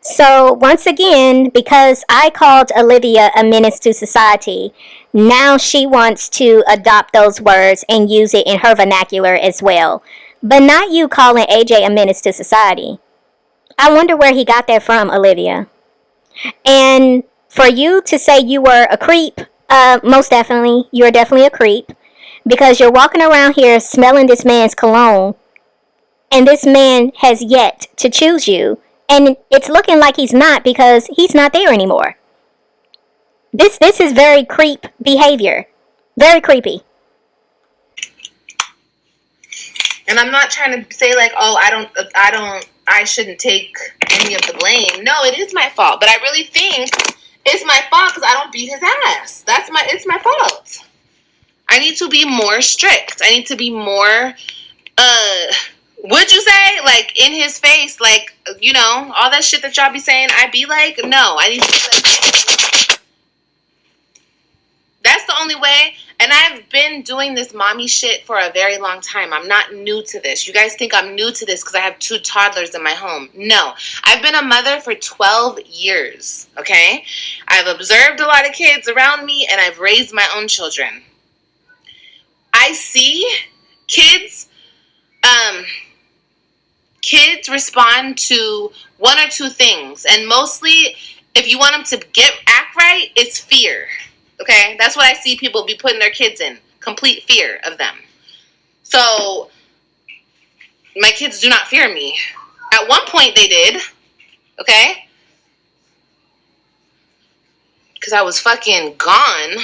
So, once again, because I called Olivia a menace to society, now she wants to adopt those words and use it in her vernacular as well. But not you calling AJ a menace to society. I wonder where he got that from, Olivia. And for you to say you were a creep, most definitely, you're definitely a creep. Because you're walking around here smelling this man's cologne, and this man has yet to choose you. And it's looking like he's not, because he's not there anymore. This is very creep behavior. Very creepy. And I'm not trying to say like, oh, I shouldn't take any of the blame. No, it is my fault. But I really think it's my fault because I don't beat his ass. It's my fault. I need to be more strict. I need to be more, would you say, like, in his face, like, all that shit that y'all be saying, I be like, no, I need to be like, that's the only way. And I've been doing this mommy shit for a very long time. I'm not new to this. You guys think I'm new to this because I have 2 toddlers in my home. No. I've been a mother for 12 years, okay? I've observed a lot of kids around me, and I've raised my own children. I see kids respond to 1 or 2 things. And mostly, if you want them to act right, it's fear. Okay, that's what I see people be putting their kids in. Complete fear of them. So, my kids do not fear me. At one point they did. Okay? Because I was fucking gone.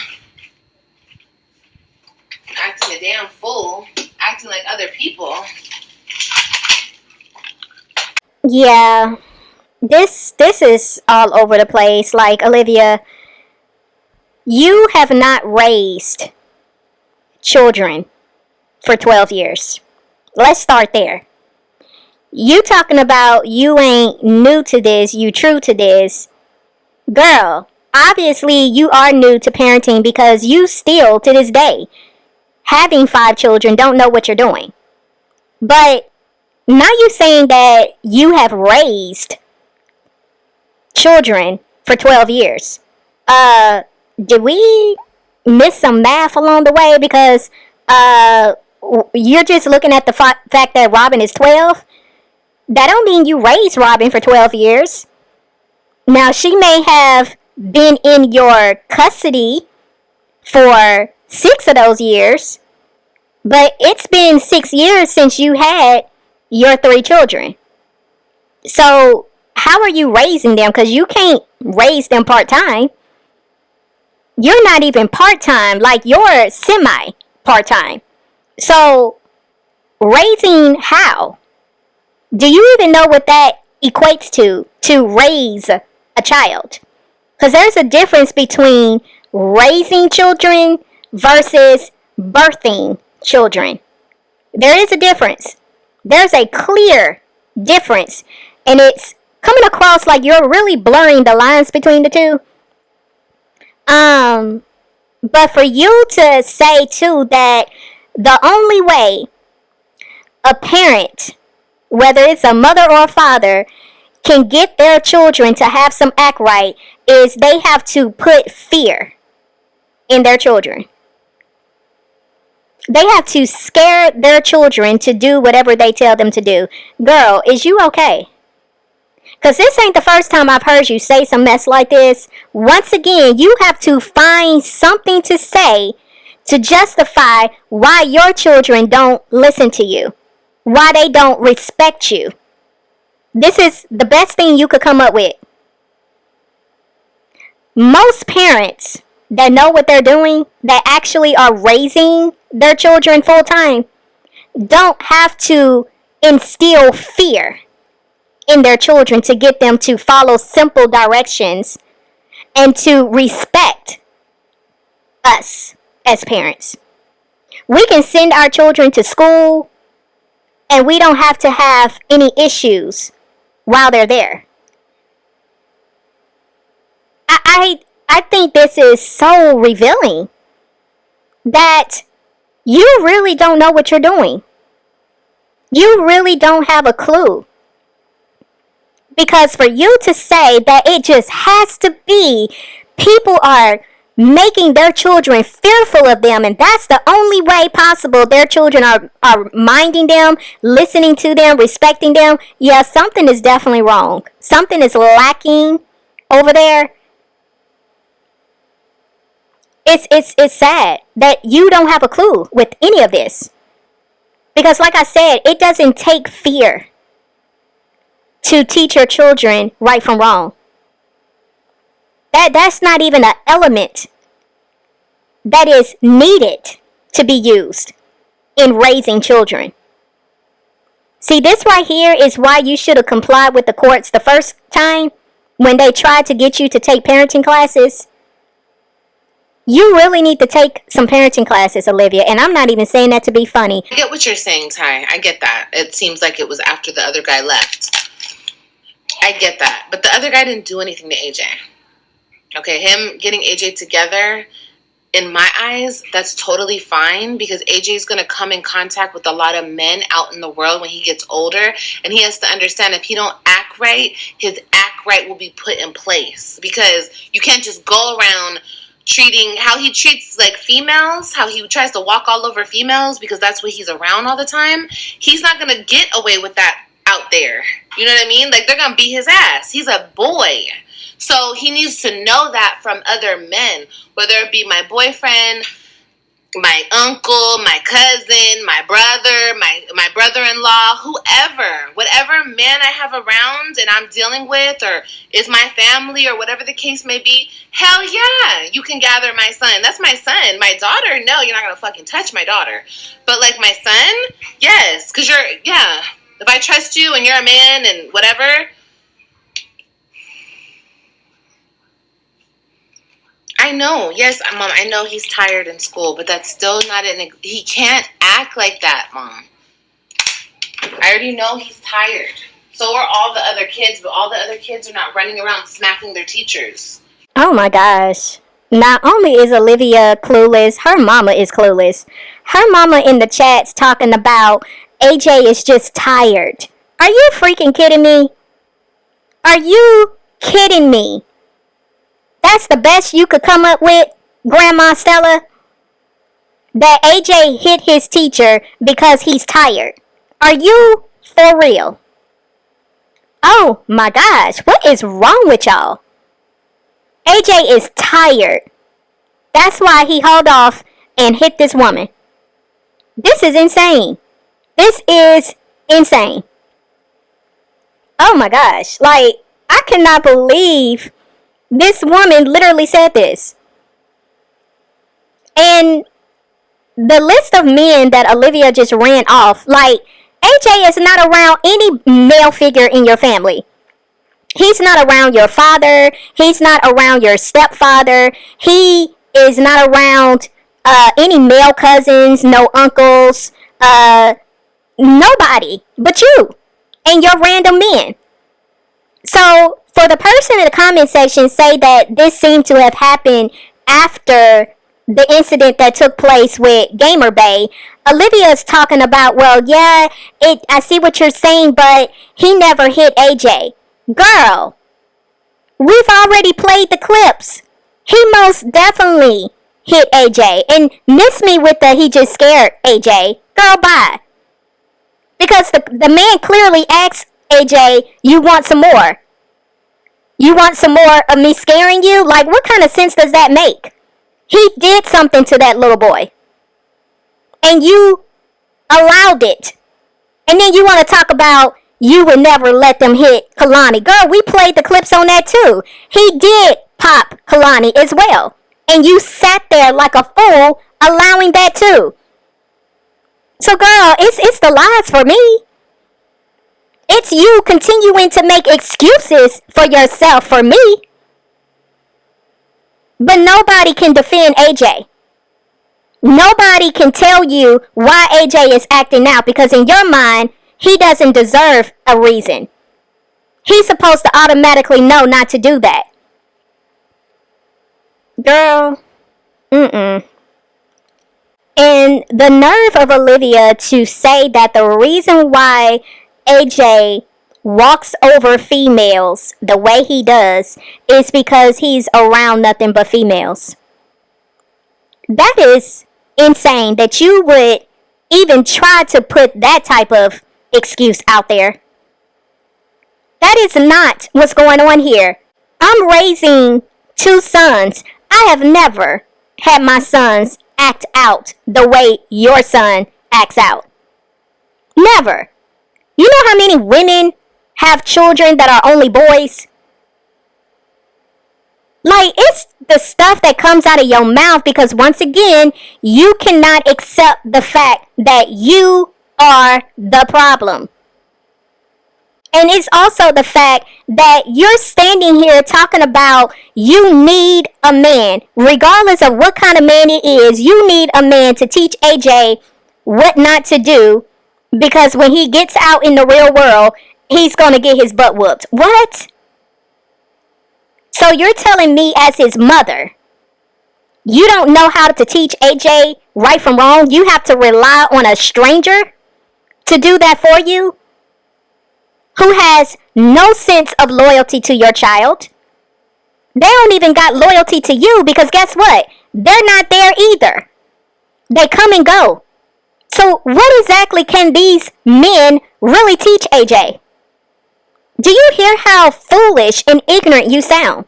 Acting a damn fool. Acting like other people. Yeah, this is all over the place. Like, Olivia, you have not raised children for 12 years. Let's start there. You talking about you ain't new to this, you true to this. Girl, obviously you are new to parenting because you still, to this day, having 5 children, don't know what you're doing. But now you saying that you have raised children for 12 years. Did we miss some math along the way? Because you're just looking at the fact that Robin is 12. That don't mean you raised Robin for 12 years. Now, she may have been in your custody for 6 of those years, but it's been 6 years since you had your 3 children. So, how are you raising them? Because you can't raise them part-time. You're not even part-time, like you're semi-part-time. So, raising how? Do you even know what that equates to raise a child? Because there's a difference between raising children versus birthing children. There is a difference. There's a clear difference. And it's coming across like you're really blurring the lines between the two. But for you to say too that the only way a parent, whether it's a mother or a father, can get their children to have some act right is they have to put fear in their children. They have to scare their children to do whatever they tell them to do. Girl, is you okay? Because this ain't the first time I've heard you say some mess like this. Once again, you have to find something to say to justify why your children don't listen to you, why they don't respect you. This is the best thing you could come up with. Most parents that know what they're doing, that actually are raising their children full time, don't have to instill fear in their children to get them to follow simple directions and to respect us as parents. We can send our children to school and we don't have to have any issues while they're there. I think this is so revealing that you really don't know what you're doing. You really don't have a clue. Because for you to say that it just has to be people are making their children fearful of them, and that's the only way possible their children are minding them, listening to them, respecting them, yeah, something is definitely wrong. Something is lacking over there. It's sad that you don't have a clue with any of this. Because like I said, it doesn't take fear to teach your children right from wrong. That's not even an element that is needed to be used in raising children. See, this right here is why you should have complied with the courts the first time when they tried to get you to take parenting classes. You really need to take some parenting classes, Olivia, and I'm not even saying that to be funny. I get what you're saying, Ty. I get that. It seems like it was after the other guy left. I get that. But the other guy didn't do anything to AJ. Okay, him getting AJ together, in my eyes, that's totally fine because AJ is going to come in contact with a lot of men out in the world when he gets older, and he has to understand if he don't act right, his act right will be put in place because you can't just go around treating how he treats like females, how he tries to walk all over females because that's what he's around all the time. He's not going to get away with that out there. You know what I mean? Like, they're going to beat his ass. He's a boy. So he needs to know that from other men, whether it be my boyfriend, my uncle, my cousin, my brother, my brother-in-law, whoever, whatever man I have around and I'm dealing with, or is my family, or whatever the case may be, hell yeah, you can gather my son. That's my son. My daughter, no, you're not going to fucking touch my daughter. But like my son, yes, because yeah, If I trust you and you're a man and whatever, I know. Yes, Mom, I know he's tired in school, but that's still not he can't act like that, Mom. I already know he's tired. So are all the other kids, but all the other kids are not running around smacking their teachers. Oh my gosh. Not only is Olivia clueless, her mama is clueless. Her mama in the chats talking about AJ is just tired. Are you freaking kidding me? Are you kidding me? That's the best you could come up with, Grandma Stella? That AJ hit his teacher because he's tired. Are you for real? Oh my gosh, what is wrong with y'all? AJ is tired. That's why he hauled off and hit this woman. This is insane. This is insane. Oh my gosh. Like, I cannot believe this woman literally said this. And the list of men that Olivia just ran off, like, AJ is not around any male figure in your family. He's not around your father. He's not around your stepfather. He is not around any male cousins, no uncles, nobody but you and your random men. So for the person in the comment section say that this seemed to have happened after the incident that took place with Gamer Bay, Olivia's talking about, well, yeah, I see what you're saying, but he never hit AJ. Girl, we've already played the clips. He most definitely hit AJ. And miss me with the he just scared AJ. Girl, bye. Because the man clearly asked AJ, you want some more? You want some more of me scaring you? Like, what kind of sense does that make? He did something to that little boy. And you allowed it. And then you want to talk about you would never let them hit Kalani. Girl, we played the clips on that too. He did pop Kalani as well. And you sat there like a fool allowing that too. So girl, it's the lies for me. It's you continuing to make excuses for yourself for me. But nobody can defend AJ. Nobody can tell you why AJ is acting out, because in your mind, he doesn't deserve a reason. He's supposed to automatically know not to do that. Girl, And the nerve of Olivia to say that the reason why AJ walks over females the way he does is because he's around nothing but females. That is insane that you would even try to put that type of excuse out there. That is not what's going on here. I'm raising 2 sons. I have never had my sons act out the way your son acts out. Never. You know how many women have children that are only boys? Like, it's the stuff that comes out of your mouth, because once again, you cannot accept the fact that you are the problem. And it's also the fact that you're standing here talking about you need a man. Regardless of what kind of man it is, you need a man to teach AJ what not to do, because when he gets out in the real world, he's going to get his butt whooped. What? So you're telling me as his mother, you don't know how to teach AJ right from wrong? You have to rely on a stranger to do that for you? Who has no sense of loyalty to your child? They don't even got loyalty to you, because guess what? They're not there either. They come and go. So what exactly can these men really teach AJ? Do you hear how foolish and ignorant you sound?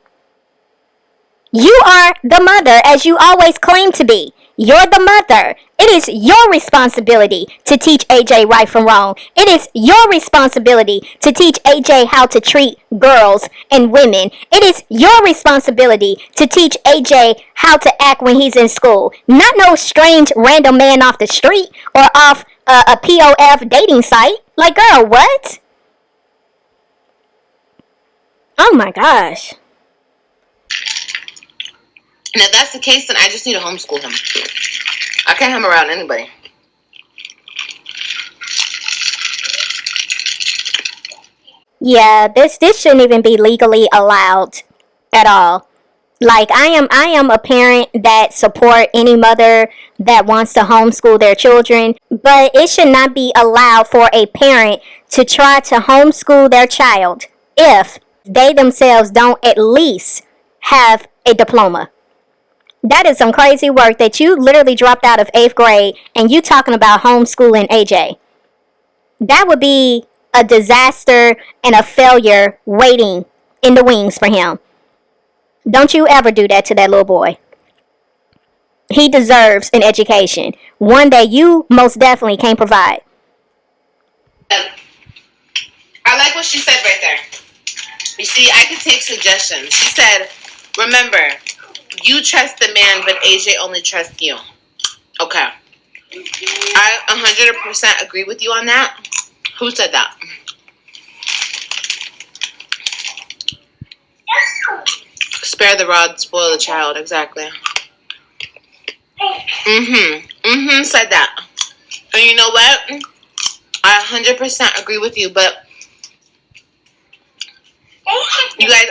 You are the mother, as you always claim to be. You're the mother. It is your responsibility to teach AJ right from wrong. It is your responsibility to teach AJ how to treat girls and women. It is your responsibility to teach AJ how to act when he's in school. Not no strange random man off the street or off a POF dating site. Like, girl, what? Oh my gosh. And if that's the case, then I just need to homeschool him. I can't have him around anybody. Yeah, this shouldn't even be legally allowed at all. Like, I am a parent that support any mother that wants to homeschool their children, but it should not be allowed for a parent to try to homeschool their child if they themselves don't at least have a diploma. That is some crazy work that you literally dropped out of 8th grade and you talking about homeschooling AJ. That would be a disaster and a failure waiting in the wings for him. Don't you ever do that to that little boy. He deserves an education, one that you most definitely can't provide. I like what she said right there. You see, I could take suggestions. She said, remember, you trust the man, but AJ only trusts you. Okay. I 100% agree with you on that. Who said that? Spare the rod, spoil the child. Exactly. Said that. And you know what? I 100% agree with you, but you guys,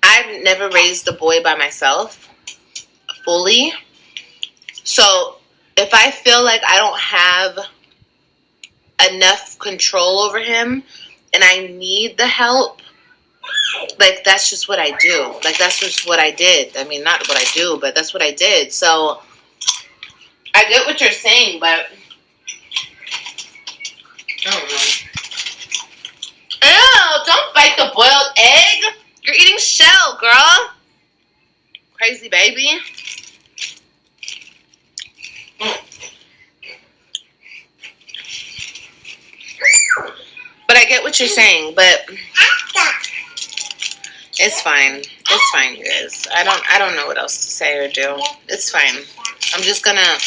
I've never raised a boy by myself fully. So if I feel like I don't have enough control over him and I need the help, like, that's just what I do. Like, that's just what I did. I mean, not what I do, but that's what I did. So I get what you're saying, but I don't know. Ew, don't bite the boiled egg. You're eating shell, girl. Crazy baby. But I get what you're saying, but it's fine. It's fine, you guys. I don't know what else to say or do. It's fine. I'm just gonna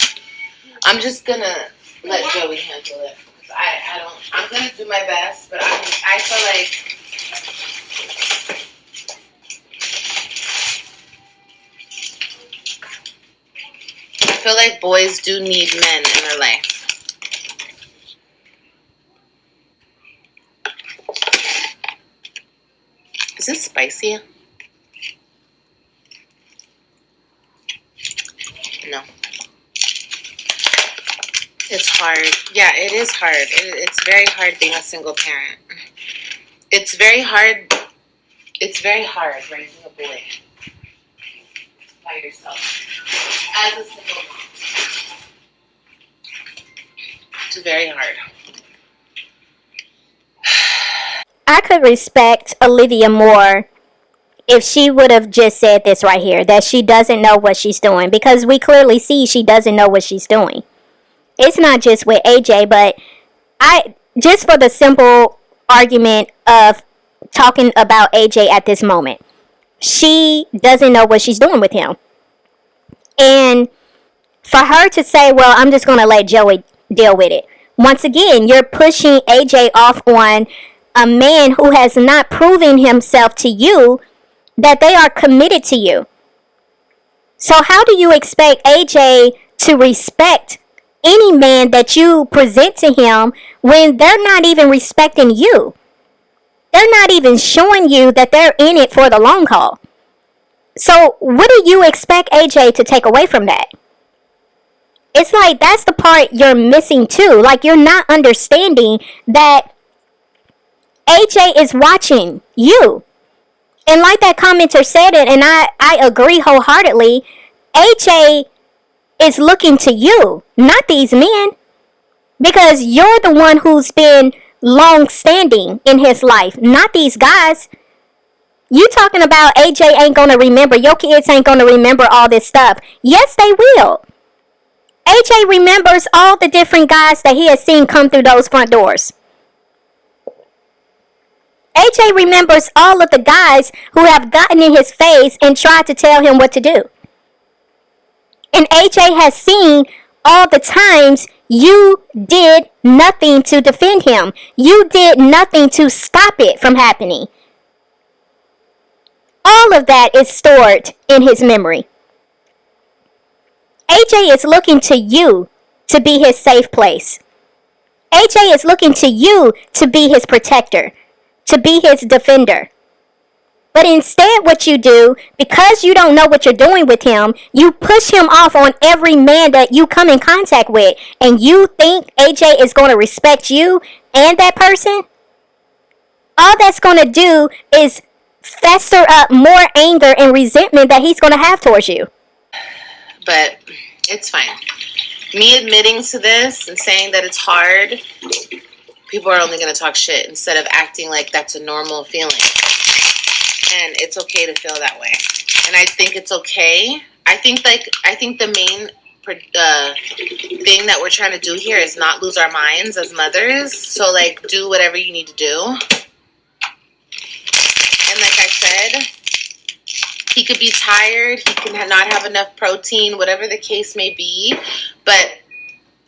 let Joey handle it. I'm gonna do my best, but I feel like boys do need men in their life. Is this spicy? No. It's hard. Yeah, it is hard. It's very hard being a single parent. It's very hard. It's very hard raising a boy by yourself as a single mom. It's very hard. I could respect Olivia more if she would have just said this right here, that she doesn't know what she's doing, because we clearly see she doesn't know what she's doing. It's not just with AJ, but just for the simple argument of talking about AJ at this moment, she doesn't know what she's doing with him. And for her to say, well, I'm just going to let Joey deal with it. Once again, you're pushing AJ off on a man who has not proven himself to you that they are committed to you. So how do you expect AJ to respect any man that you present to him when they're not even respecting you? They're not even showing you that they're in it for the long haul. So what do you expect AJ to take away from that? It's like that's the part you're missing too. Like, you're not understanding that AJ is watching you. And like that commenter said it, and I agree wholeheartedly, AJ is looking to you, not these men. Because you're the one who's been long standing in his life, not these guys. You talking about AJ ain't gonna remember, your kids ain't gonna remember all this stuff. Yes, they will. AJ remembers all the different guys that he has seen come through those front doors. AJ remembers all of the guys who have gotten in his face and tried to tell him what to do. And AJ has seen all the times You did nothing to defend him. You did nothing to stop it from happening. All of that is stored in his memory. AJ is looking to you to be his safe place. AJ is looking to you to be his protector, to be his defender. But instead, what you do, because you don't know what you're doing with him, you push him off on every man that you come in contact with. And you think AJ is going to respect you and that person? All that's going to do is fester up more anger and resentment that he's going to have towards you. But it's fine. Me admitting to this and saying that it's hard, people are only going to talk shit instead of acting like that's a normal feeling. And it's okay to feel that way. And I think it's okay. I think the main thing that we're trying to do here is not lose our minds as mothers. So, like, do whatever you need to do. And like I said, he could be tired. He can not have enough protein, whatever the case may be. But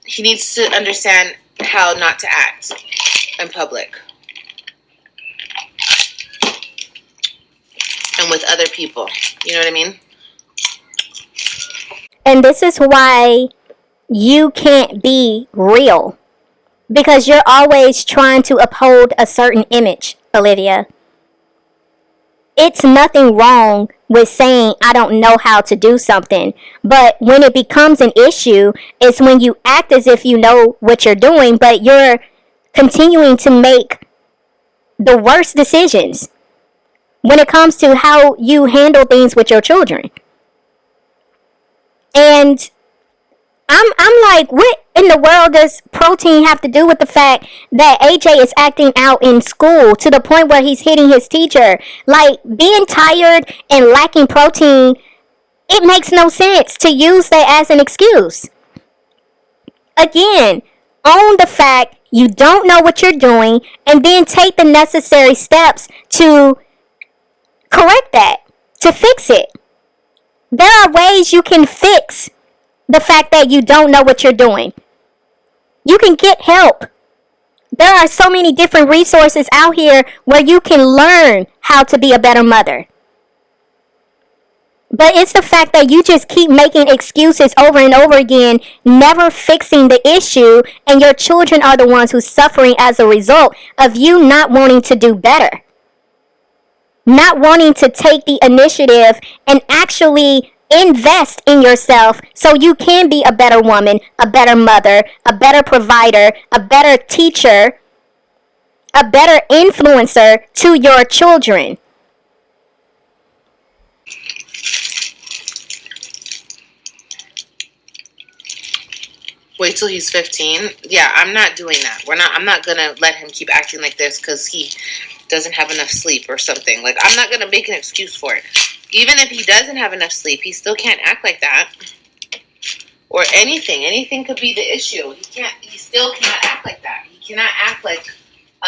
he needs to understand how not to act in public. And with other people. You know what I mean? And this is why you can't be real. Because you're always trying to uphold a certain image, Olivia. It's nothing wrong with saying, I don't know how to do something. But when it becomes an issue, it's when you act as if you know what you're doing, but you're continuing to make the worst decisions when it comes to how you handle things with your children. And I'm like, what in the world does protein have to do with the fact that AJ is acting out in school to the point where he's hitting his teacher? Like, being tired and lacking protein, it makes no sense to use that as an excuse. Again, own the fact you don't know what you're doing and then take the necessary steps to correct that, to fix it. There are ways you can fix the fact that you don't know what you're doing. You can get help. There are so many different resources out here where you can learn how to be a better mother. But it's the fact that you just keep making excuses over and over again, never fixing the issue, and your children are the ones who's suffering as a result of you not wanting to do better. Not wanting to take the initiative and actually invest in yourself so you can be a better woman, a better mother, a better provider, a better teacher, a better influencer to your children. Wait till he's 15. Yeah, I'm not doing that. I'm not going to let him keep acting like this because he doesn't have enough sleep or something. Like, I'm not going to make an excuse for it. Even if he doesn't have enough sleep, he still can't act like that. Or anything. Anything could be the issue. He still cannot act like that. He cannot act like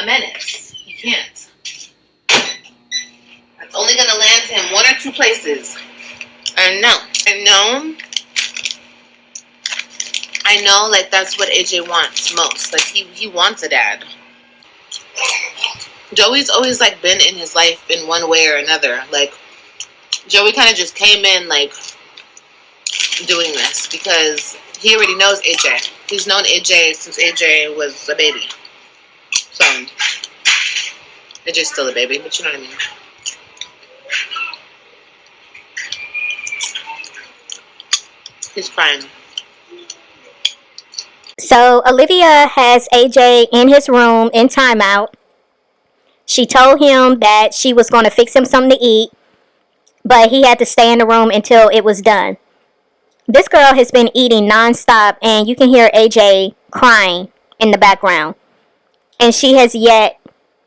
a menace. He can't. That's only going to land him one or two places. I know, like, that's what AJ wants most. Like, he wants a dad. Joey's always, like, been in his life in one way or another. Like, Joey kind of just came in, like, doing this because he already knows AJ. He's known AJ since AJ was a baby. So, AJ's still a baby, but you know what I mean. He's crying. So Olivia has AJ in his room in timeout. She told him that she was going to fix him something to eat, but he had to stay in the room until it was done. This girl has been eating nonstop, and you can hear AJ crying in the background. And she has yet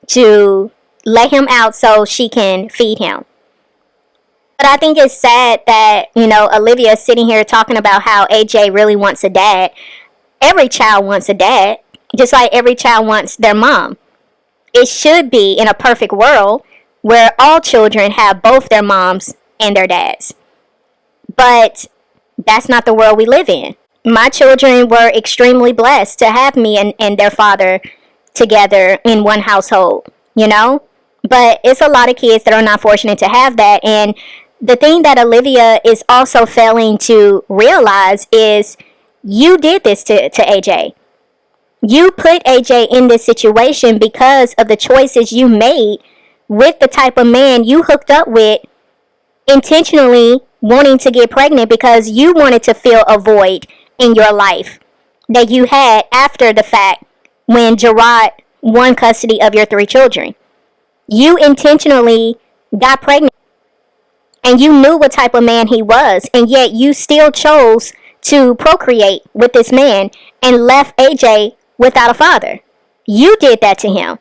to let him out so she can feed him. But I think it's sad that, Olivia is sitting here talking about how AJ really wants a dad. Every child wants a dad, just like every child wants their mom. It should be in a perfect world where all children have both their moms and their dads. But that's not the world we live in. My children were extremely blessed to have me and their father together in one household, you know? But it's a lot of kids that are not fortunate to have that. And the thing that Olivia is also failing to realize is you did this to AJ. You put AJ in this situation because of the choices you made with the type of man you hooked up with, intentionally wanting to get pregnant because you wanted to fill a void in your life that you had after the fact when Gerard won custody of your 3 children. You intentionally got pregnant and you knew what type of man he was, and yet you still chose to procreate with this man and left AJ without a father. You did that to him.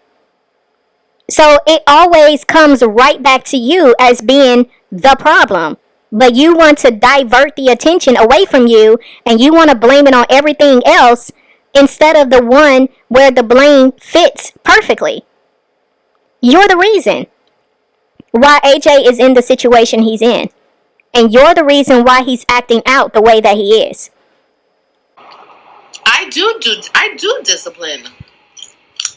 So it always comes right back to you as being the problem. But you want to divert the attention away from you and you want to blame it on everything else instead of the one where the blame fits perfectly. You're the reason why AJ is in the situation he's in. And you're the reason why he's acting out the way that he is. I do discipline.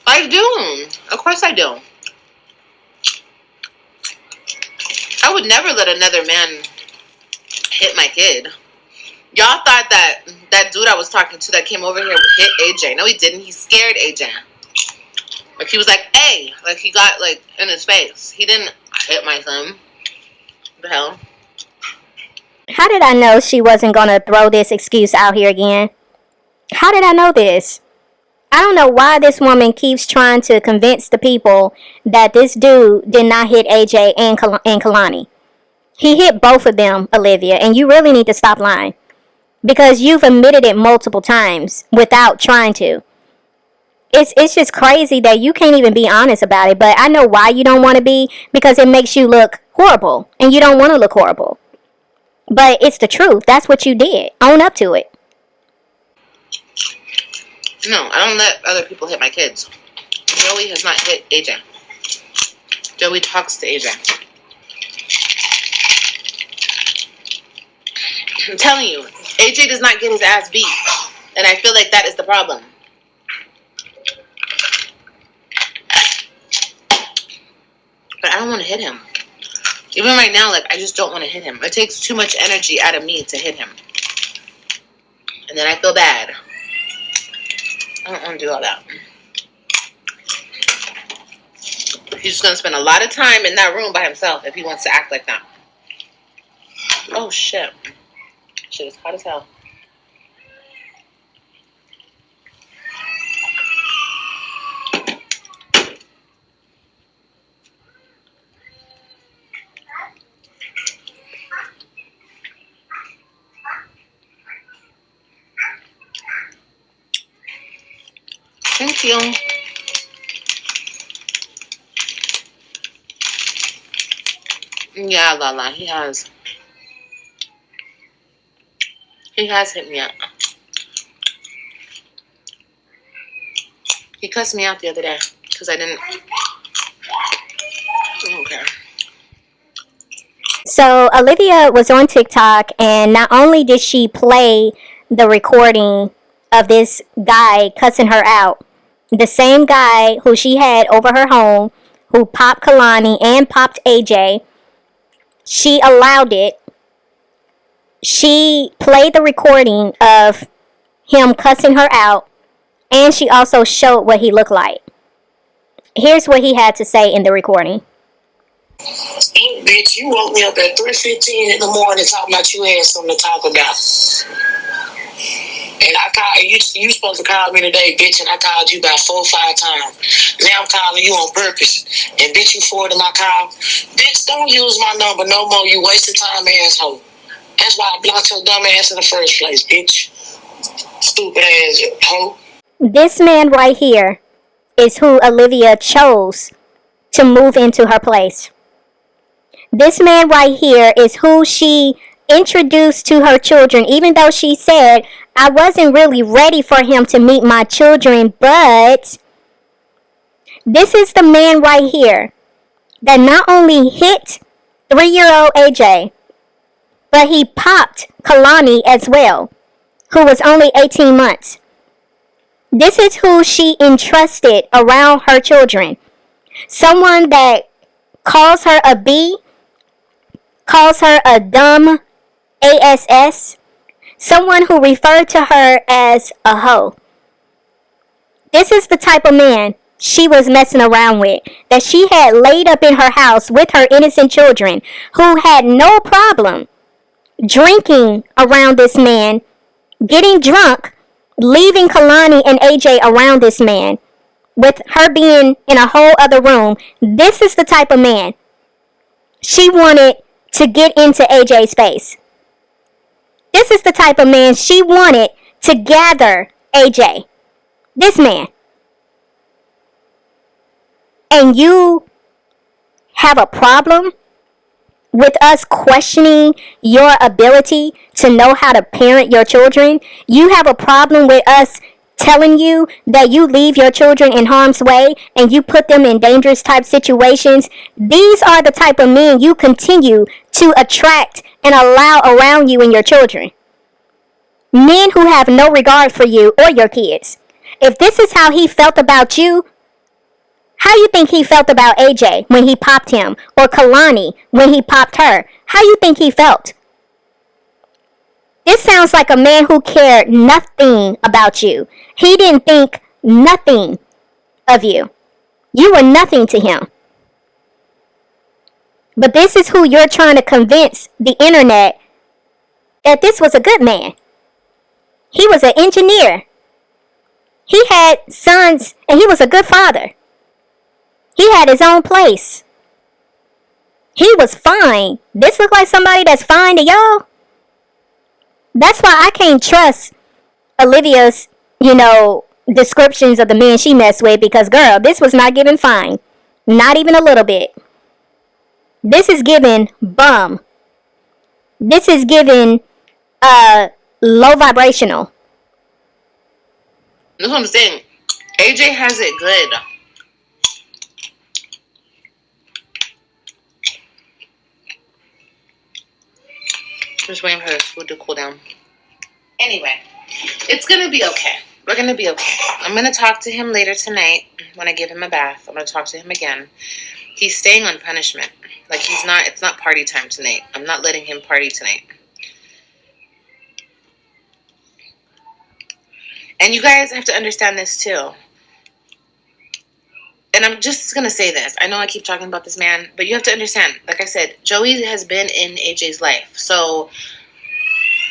I do. Of course I do. I would never let another man hit my kid. Y'all thought that dude I was talking to that came over here would hit AJ. No, he didn't. He scared AJ. Like, he was like, hey. Like, he got, like, in his face. He didn't hit my son. What the hell? How did I know she wasn't going to throw this excuse out here again? How did I know this? I don't know why this woman keeps trying to convince the people that this dude did not hit AJ and Kalani. He hit both of them, Olivia, and you really need to stop lying. Because you've admitted it multiple times without trying to. It's just crazy that you can't even be honest about it, but I know why you don't want to be, because it makes you look horrible, and you don't want to look horrible. But it's the truth. That's what you did. Own up to it. No, I don't let other people hit my kids. Joey has not hit AJ. Joey talks to AJ. I'm telling you, AJ does not get his ass beat. And I feel like that is the problem. But I don't want to hit him. Even right now, like, I just don't want to hit him. It takes too much energy out of me to hit him. And then I feel bad. I don't want to do all that. He's just going to spend a lot of time in that room by himself if he wants to act like that. Oh, shit. Shit is hot as hell. Thank you. Yeah, Lala, he has. He has hit me up. He cussed me out the other day because I didn't. Okay. So Olivia was on TikTok, and not only did she play the recording of this guy cussing her out, the same guy who she had over her home, who popped Kalani and popped AJ, she allowed it. She played the recording of him cussing her out, and she also showed what he looked like. Here's what he had to say in the recording. Bitch, you woke me up at 3:15 in the morning talking about you had something to talk about. And I called you supposed to call me today, bitch, and I called you about 4 or 5 times. Now I'm calling you on purpose. And bitch, you forwarded my call. Bitch, don't use my number no more, you wasted time, asshole. That's why I blocked your dumb ass in the first place, bitch. Stupid ass hoe. This man right here is who Olivia chose to move into her place. This man right here is who she introduced to her children, even though she said, I wasn't really ready for him to meet my children, but this is the man right here that not only hit 3-year-old AJ, but he popped Kalani as well. who was only 18 months. This is who she entrusted around her children. Someone that calls her a B, calls her a dumb ass, someone who referred to her as a hoe. This is the type of man she was messing around with, that she had laid up in her house with her innocent children, who had no problem drinking around this man, getting drunk, leaving Kalani and AJ around this man, with her being in a whole other room. This is the type of man she wanted to get into AJ's space. This is the type of man she wanted to gather AJ. This man. And you have a problem with us questioning your ability to know how to parent your children? You have a problem with us telling you that you leave your children in harm's way and you put them in dangerous type situations? These are the type of men you continue to attract and allow around you and your children. Men who have no regard for you or your kids. If this is how he felt about you, how you think he felt about AJ when he popped him, or Kalani when he popped her? How you think he felt? This sounds like a man who cared nothing about you. He didn't think nothing of you. You were nothing to him. But this is who you're trying to convince the internet that this was a good man. He was an engineer. He had sons and he was a good father. He had his own place. He was fine. This look like somebody that's fine to y'all? That's why I can't trust Olivia's, descriptions of the men she messed with, because, girl, this was not giving fine. Not even a little bit. This is giving bum. This is giving low vibrational. That's what I'm saying. AJ has it good. Just waiting for this food to cool down. Anyway, it's gonna be okay. We're gonna be okay. I'm gonna talk to him later tonight when I give him a bath. I'm gonna talk to him again. He's staying on punishment. Like, it's not party time tonight. I'm not letting him party tonight. And you guys have to understand this too. And I'm just going to say this. I know I keep talking about this man, but you have to understand, like I said, Joey has been in AJ's life. So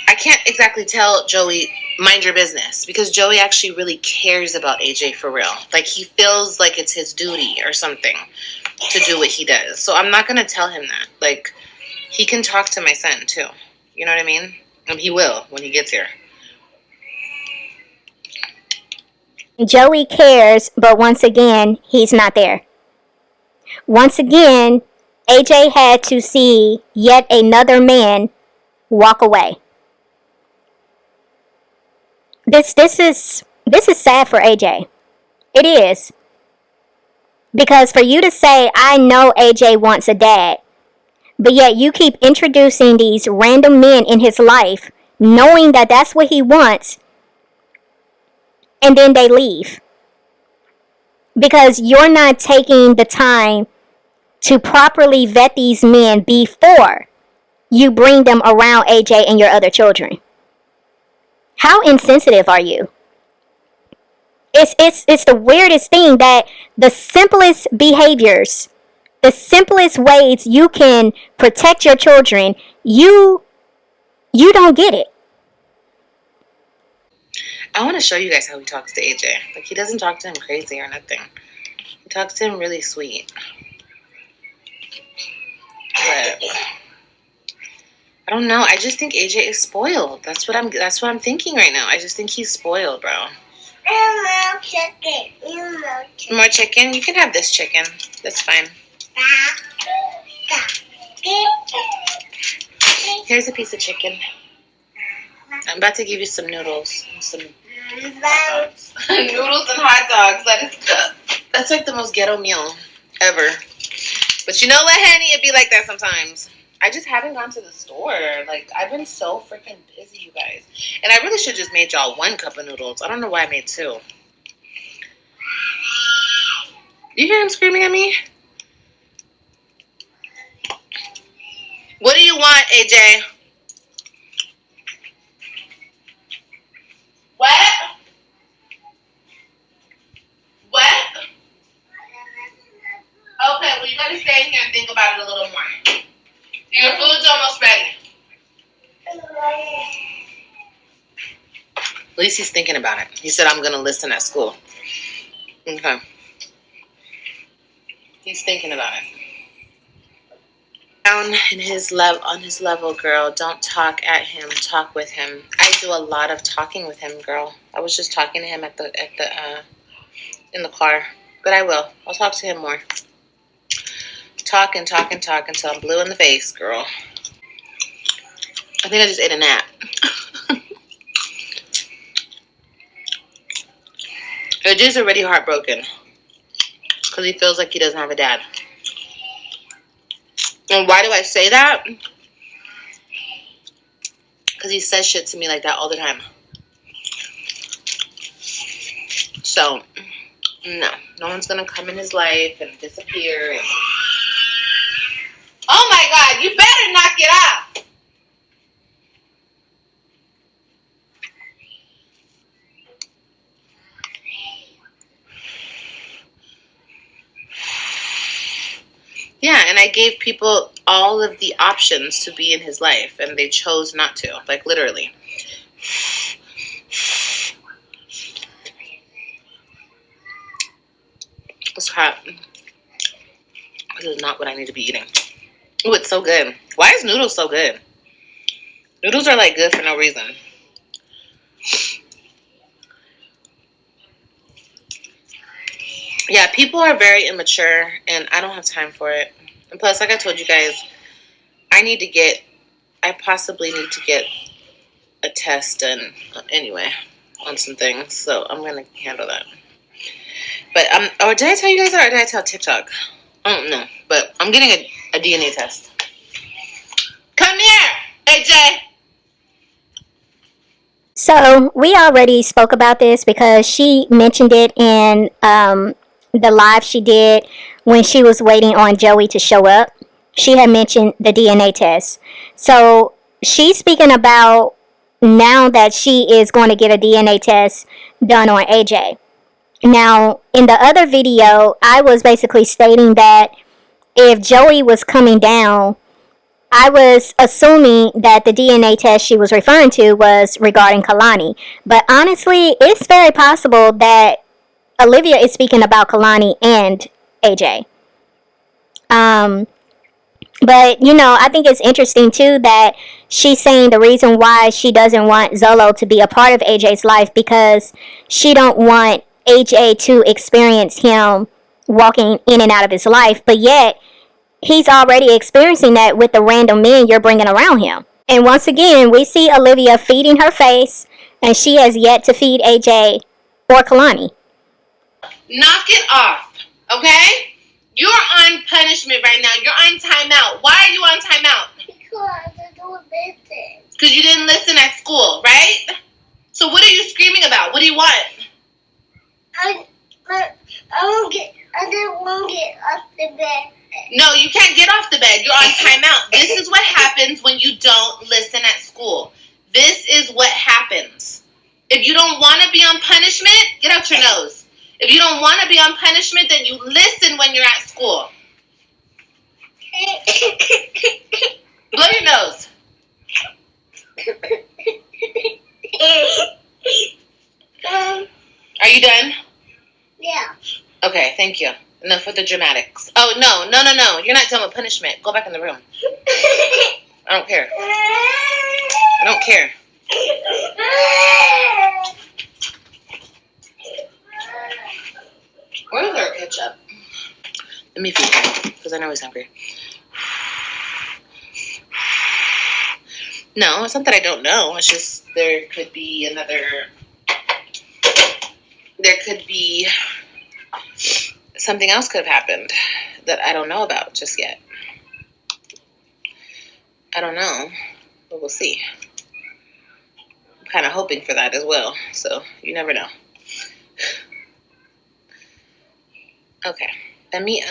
I can't exactly tell Joey, mind your business, because Joey actually really cares about AJ for real. Like, he feels like it's his duty or something to do what he does. So I'm not going to tell him that. Like, he can talk to my son too. You know what I mean? And he will when he gets here. Joey cares, but once again, he's not there. Once again, AJ had to see yet another man walk away. This is sad for AJ. It is. Because for you to say, I know AJ wants a dad, but yet you keep introducing these random men in his life, knowing that that's what he wants, and then they leave. Because you're not taking the time to properly vet these men before you bring them around AJ and your other children. How insensitive are you? It's the weirdest thing that the simplest behaviors, the simplest ways you can protect your children, you don't get it. I want to show you guys how he talks to AJ. Like, he doesn't talk to him crazy or nothing. He talks to him really sweet. But I don't know. I just think AJ is spoiled. That's what I'm thinking right now. I just think he's spoiled, bro. More chicken. More chicken? You can have this chicken. That's fine. Here's a piece of chicken. I'm about to give you some noodles and some hot dogs. Noodles and hot dogs. That's like the most ghetto meal ever. But you know what, honey? It be like that sometimes. I just haven't gone to the store. Like, I've been so freaking busy, you guys. And I really should just made y'all 1 cup of noodles. I don't know why I made 2. You hear him screaming at me? What do you want, AJ? What? What? Okay, well, you gotta stay in here and think about it a little more. Your food's almost ready. At least he's thinking about it. He said, I'm gonna listen at school. Okay. He's thinking about it. Down in his on his level, girl. Don't talk at him. Talk with him. I do a lot of talking with him, girl. I was just talking to him in the car, but I will. I'll talk to him more. Talk and talk and talk until I'm blue in the face, girl. I think I just ate a nap. AJ's already heartbroken because he feels like he doesn't have a dad. And why do I say that? Because he says shit to me like that all the time. So, no one's gonna come in his life and disappear. And... Oh my God, you better knock it off. Yeah, and I gave people all of the options to be in his life, and they chose not to. Like, literally. It's hot. This is not what I need to be eating. Ooh, it's so good. Why is noodles so good? Noodles are, like, good for no reason. Yeah, people are very immature, and I don't have time for it. And plus, like I told you guys, I possibly need to get a test done anyway on some things, so I'm going to handle that. But, or did I tell you guys that, or did I tell TikTok? I don't know, but I'm getting a DNA test. Come here, AJ. So we already spoke about this because she mentioned it in the live she did when she was waiting on Joey to show up. She had mentioned the DNA test. So she's speaking about now that she is going to get a DNA test done on AJ. Now, in the other video, I was basically stating that if Joey was coming down, I was assuming that the DNA test she was referring to was regarding Kalani. But honestly, it's very possible that Olivia is speaking about Kalani and AJ. But, you know, I think it's interesting, too, that she's saying the reason why she doesn't want Zolo to be a part of AJ's life because she don't want AJ to experience him walking in and out of his life. But yet, he's already experiencing that with the random men you're bringing around him. And once again, we see Olivia feeding her face, and she has yet to feed AJ or Kalani. Knock it off, okay? You're on punishment right now. You're on timeout. Why are you on timeout? Because I don't listen. Because you didn't listen at school, right? So what are you screaming about? What do you want? I didn't want to get off the bed. No, you can't get off the bed. You're on timeout. This is what happens when you don't listen at school. This is what happens. If you don't want to be on punishment, get out your nose. If you don't want to be on punishment, then you listen when you're at school. Blow your nose. Are you done? Yeah. Okay, thank you. Enough with the dramatics. Oh, no. You're not done with punishment. Go back in the room. I don't care. I don't care. Where's our ketchup? Let me feed him, because I know he's hungry. No, it's not that I don't know. It's just there could be something else could have happened that I don't know about just yet. I don't know, but we'll see. I'm kind of hoping for that as well, so you never know. Okay, let me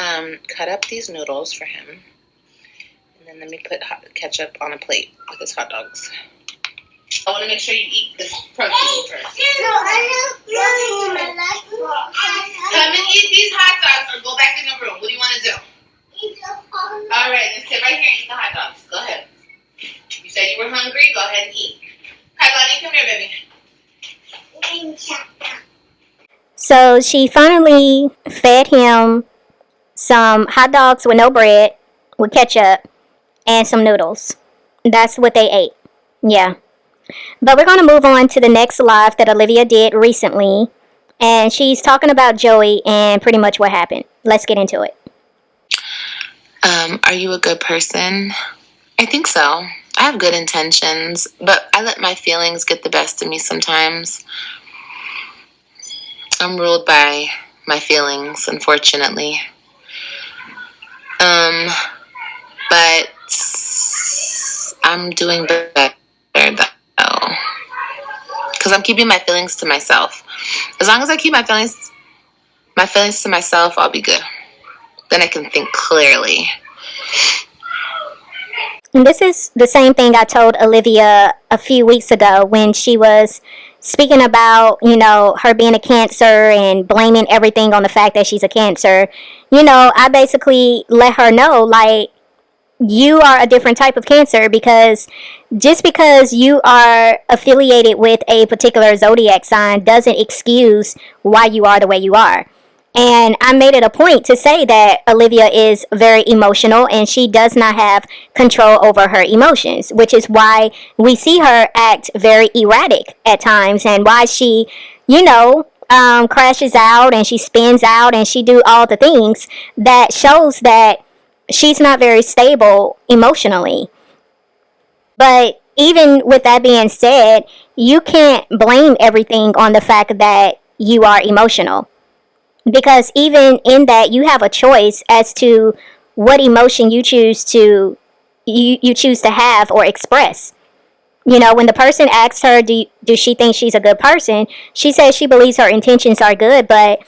cut up these noodles for him, and then let me put ketchup on a plate with his hot dogs. I want to make sure you eat this protein first. No, I know my lunchbox. Come and eat these hot dogs or go back in the room. What do you want to do? All right, then sit right here and eat the hot dogs. Go ahead. You said you were hungry. Go ahead and eat. Hi, Bonnie. Come here, baby. So she finally fed him some hot dogs with no bread, with ketchup, and some noodles. That's what they ate. Yeah. But we're going to move on to the next live that Olivia did recently. And she's talking about Joey and pretty much what happened. Let's get into it. Are you a good person? I think so. I have good intentions, but I let my feelings get the best of me sometimes. I'm ruled by my feelings, unfortunately. But I'm doing better though, because I'm keeping my feelings to myself. As long as I keep my feelings to myself, I'll be good. Then I can think clearly. And this is the same thing I told Olivia a few weeks ago when she was speaking about, her being a Cancer and blaming everything on the fact that she's a Cancer. I basically let her know, like, you are a different type of Cancer, because just because you are affiliated with a particular zodiac sign doesn't excuse why you are the way you are. And I made it a point to say that Olivia is very emotional and she does not have control over her emotions, which is why we see her act very erratic at times, and why she, crashes out and she spins out and she do all the things that shows that she's not very stable emotionally. But even with that being said, you can't blame everything on the fact that you are emotional. Because even in that, you have a choice as to what emotion you choose to have or express. When the person asks her, do she think she's a good person? She says she believes her intentions are good, but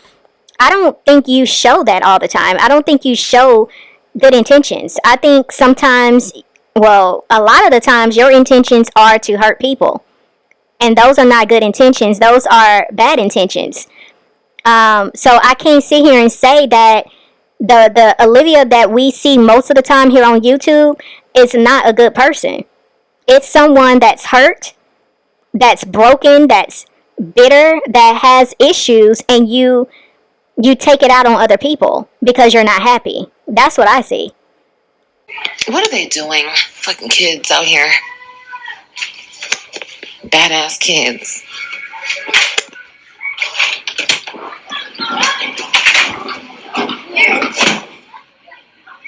I don't think you show that all the time. I don't think you show good intentions. I think sometimes, well, a lot of the times, your intentions are to hurt people. And those are not good intentions. Those are bad intentions. So I can't sit here and say that the Olivia that we see most of the time here on YouTube is not a good person. It's someone that's hurt, that's broken, that's bitter, that has issues, and you take it out on other people because you're not happy. That's what I see. What are they doing? Fucking kids out here. Badass kids.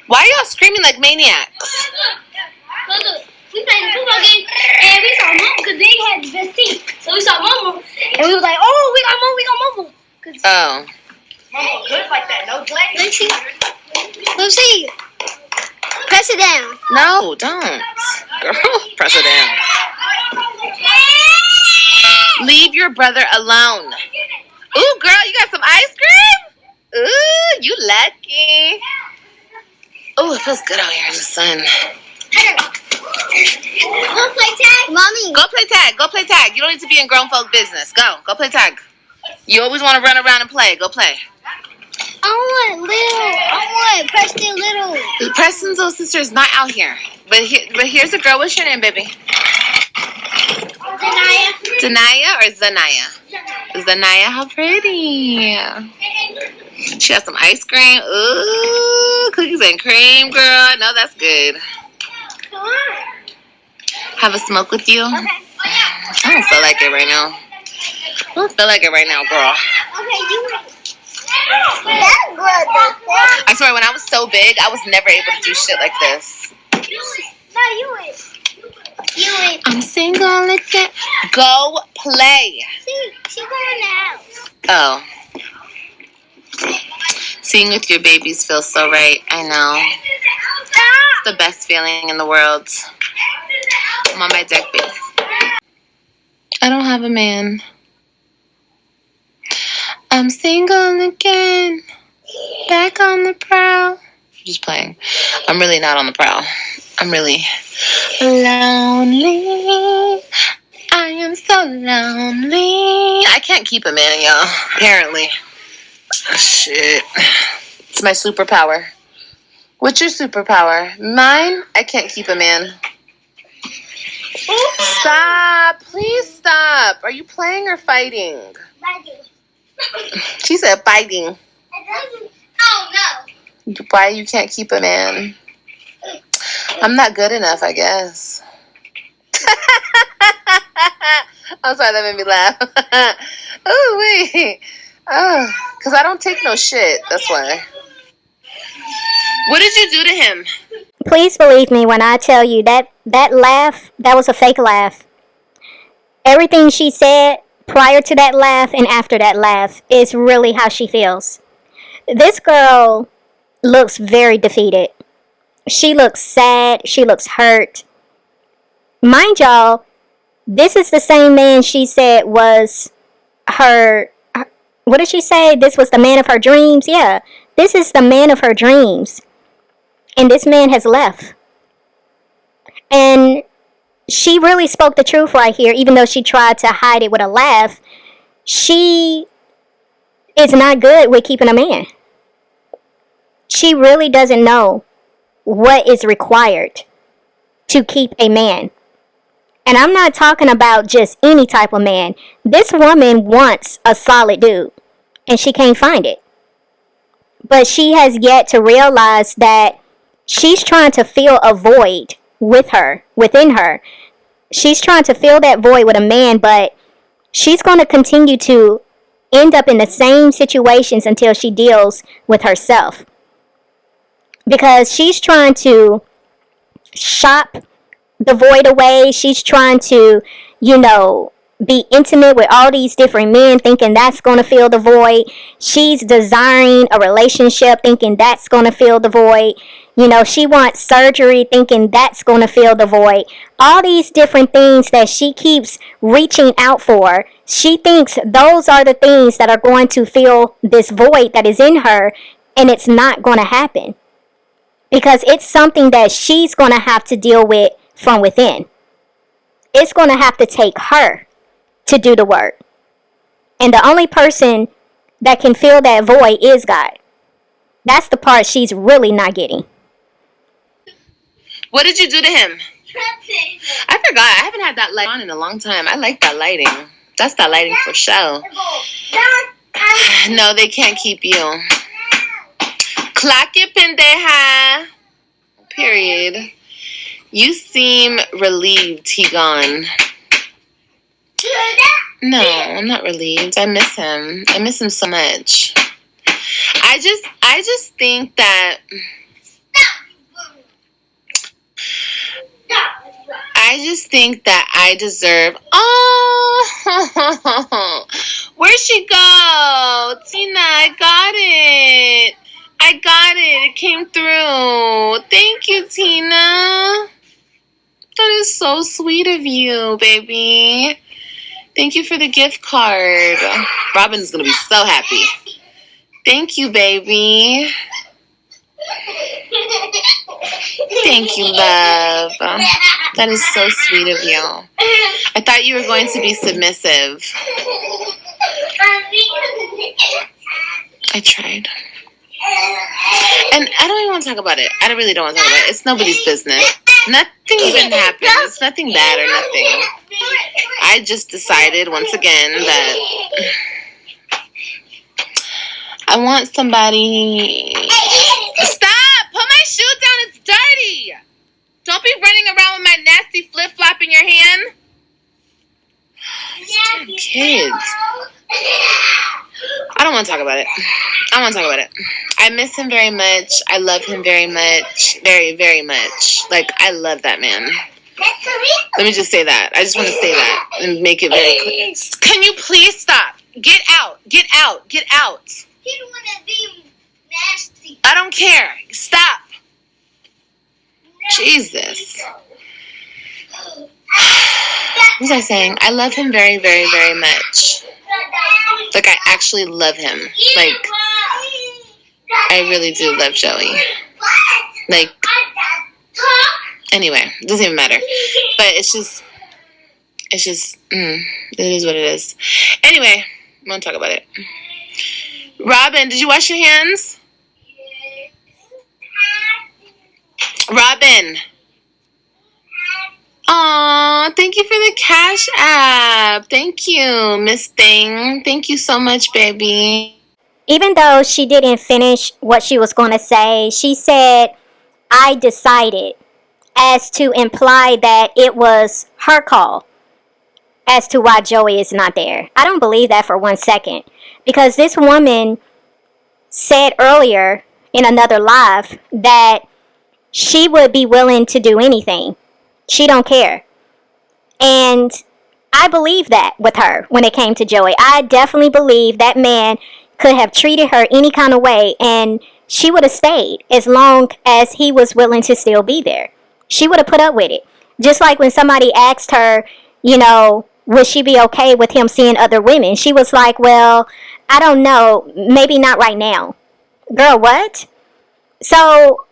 Why are y'all screaming like maniacs? Look, we played a football game and we saw Momo because they had the best team. So we saw Momo and we was like, oh, we got Momo. Oh. Momo good like that, no delay. Let's see. Press it down. No, don't. Girl, press it down. Leave your brother alone. Ooh, girl, you got some ice cream? Ooh, you lucky. Ooh, it feels good out here in the sun. Go play tag, mommy. Go play tag. Go play tag. You don't need to be in grown folk business. Go play tag. You always want to run around and play. Go play. I want Preston Little. Preston's little sister is not out here. But here's a girl. What's your name, baby? Zanaya or Zanaya? Zanaya, how pretty. She has some ice cream. Ooh, cookies and cream, girl. I know that's good. Have a smoke with you? Okay. I don't feel like it right now. I don't feel like it right now, girl. Okay, you that's good. I swear, when I was so big, I was never able to do shit like this. You win. I'm single again. Go play. She's going now. Oh. Seeing with your babies feels so right. I know. the best feeling in the world. I'm on my deathbed. I don't have a man. I'm single again. Back on the prowl. Just playing. I'm really not on the prowl. I'm really lonely. I am so lonely. I can't keep a man, y'all. Apparently. Shit. It's my superpower. What's your superpower? Mine? I can't keep a man. Stop. Please stop. Are you playing or fighting? Fighting. She said fighting. Oh no. Why you can't keep a man? I'm not good enough, I guess. I'm sorry, that made me laugh. Oh, wait. Oh, because I don't take no shit. That's why. What did you do to him? Please believe me when I tell you that laugh, that was a fake laugh. Everything she said prior to that laugh and after that laugh is really how she feels. This girl looks very defeated. She looks sad. She looks hurt. Mind y'all, this is the same man she said was her, what did she say? This was the man of her dreams? Yeah, this is the man of her dreams. And this man has left. And she really spoke the truth right here, even though she tried to hide it with a laugh. She is not good with keeping a man. She really doesn't know what is required to keep a man. And I'm not talking about just any type of man. This woman wants a solid dude, and she can't find it. But she has yet to realize that she's trying to fill a void within her. She's trying to fill that void with a man, but she's going to continue to end up in the same situations until she deals with herself. Because she's trying to shop the void away. She's trying to, be intimate with all these different men, thinking that's going to fill the void. She's desiring a relationship, thinking that's going to fill the void. She wants surgery, thinking that's going to fill the void. All these different things that she keeps reaching out for, she thinks those are the things that are going to fill this void that is in her, and it's not going to happen. Because it's something that she's going to have to deal with from within. It's going to have to take her to do the work. And the only person that can fill that void is God. That's the part she's really not getting. What did you do to him? I forgot. I haven't had that light on in a long time. I like that lighting. That's that lighting for show. No, they can't keep you. Clock it, pendeja. Period. You seem relieved he gone. No, I'm not relieved. I miss him. I miss him so much. I just think that I deserve. Oh, where'd she go? Tina, I got it. It came through. Thank you, Tina. That is so sweet of you, baby. Thank you for the gift card. Robin's going to be so happy. Thank you, baby. Thank you, love. That is so sweet of you. I thought you were going to be submissive. I tried. And I don't even want to talk about it. I really don't want to talk about it. It's nobody's business. Nothing even happened. It's nothing bad or nothing. I just decided once again that I want somebody. Stop! Put my shoe down. It's dirty. Don't be running around with my nasty flip-flop in your hand. Damn kids. I don't want to talk about it. I miss him very much. I love him very much. Very, very much. Like, I love that man. Let me just say that. I just want to say that and make it very clear. Can you please stop? Get out. Get out. Get out. He don't want to be nasty. I don't care. Stop. Jesus. What was I saying? I love him very, very, very much. Like, I actually love him. Like, I really do love Joey. Like, anyway, it doesn't even matter. But it is what it is. Anyway, I won't talk about it. Robin, did you wash your hands? Robin. Aw, thank you for the Cash App. Thank you, Miss Thing. Thank you so much, baby. Even though she didn't finish what she was going to say, she said, I decided, as to imply that it was her call as to why Joey is not there. I don't believe that for 1 second. Because this woman said earlier in another live that she would be willing to do anything. She don't care. And I believe that with her when it came to Joey. I definitely believe that man could have treated her any kind of way and she would have stayed as long as he was willing to still be there. She would have put up with it. Just like when somebody asked her, you know, would she be okay with him seeing other women? She was like, well, I don't know. Maybe not right now. Girl, what? So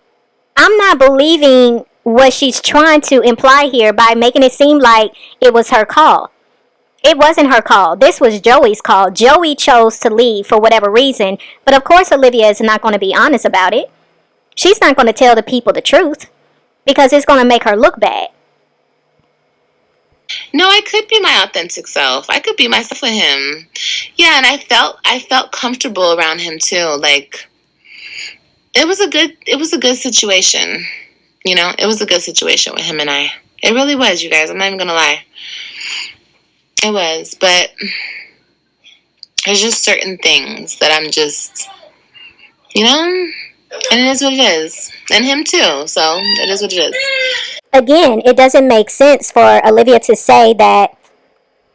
I'm not believing what she's trying to imply here by making it seem like it was her call. It wasn't her call. This was Joey's call. Joey chose to leave for whatever reason. But of course, Olivia is not going to be honest about it. She's not going to tell the people the truth because it's going to make her look bad. No, I could be my authentic self. I could be myself with him. Yeah, and I felt comfortable around him too. Like, it was a good situation. You know, it was a good situation with him and I. It really was, you guys. I'm not even going to lie. It was, but there's just certain things that I'm just, you know, and it is what it is. And him too, so it is what it is. Again, it doesn't make sense for Olivia to say that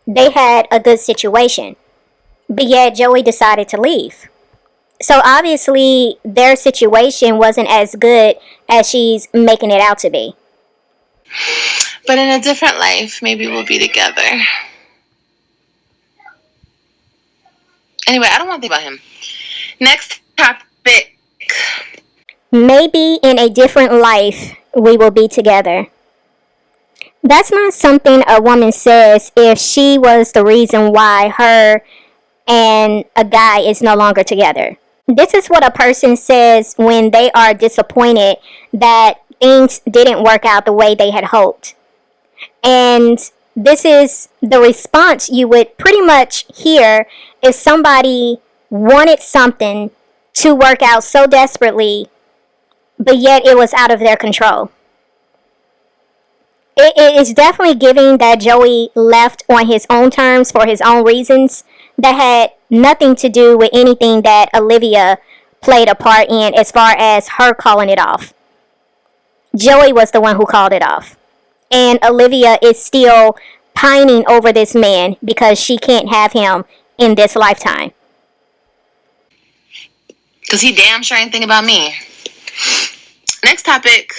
they had a good situation, but yet Joey decided to leave. So obviously their situation wasn't as good as she's making it out to be. But in a different life, maybe we'll be together. Anyway, I don't want to think about him. Next topic. Maybe in a different life, we will be together. That's not something a woman says if she was the reason why her and a guy is no longer together. This is what a person says when they are disappointed that things didn't work out the way they had hoped. And this is the response you would pretty much hear if somebody wanted something to work out so desperately, but yet it was out of their control. It is definitely giving that Joey left on his own terms for his own reasons that had nothing to do with anything that Olivia played a part in as far as her calling it off. Joey was the one who called it off. And Olivia is still pining over this man because she can't have him in this lifetime. Because he damn sure ain't think about me. Next topic.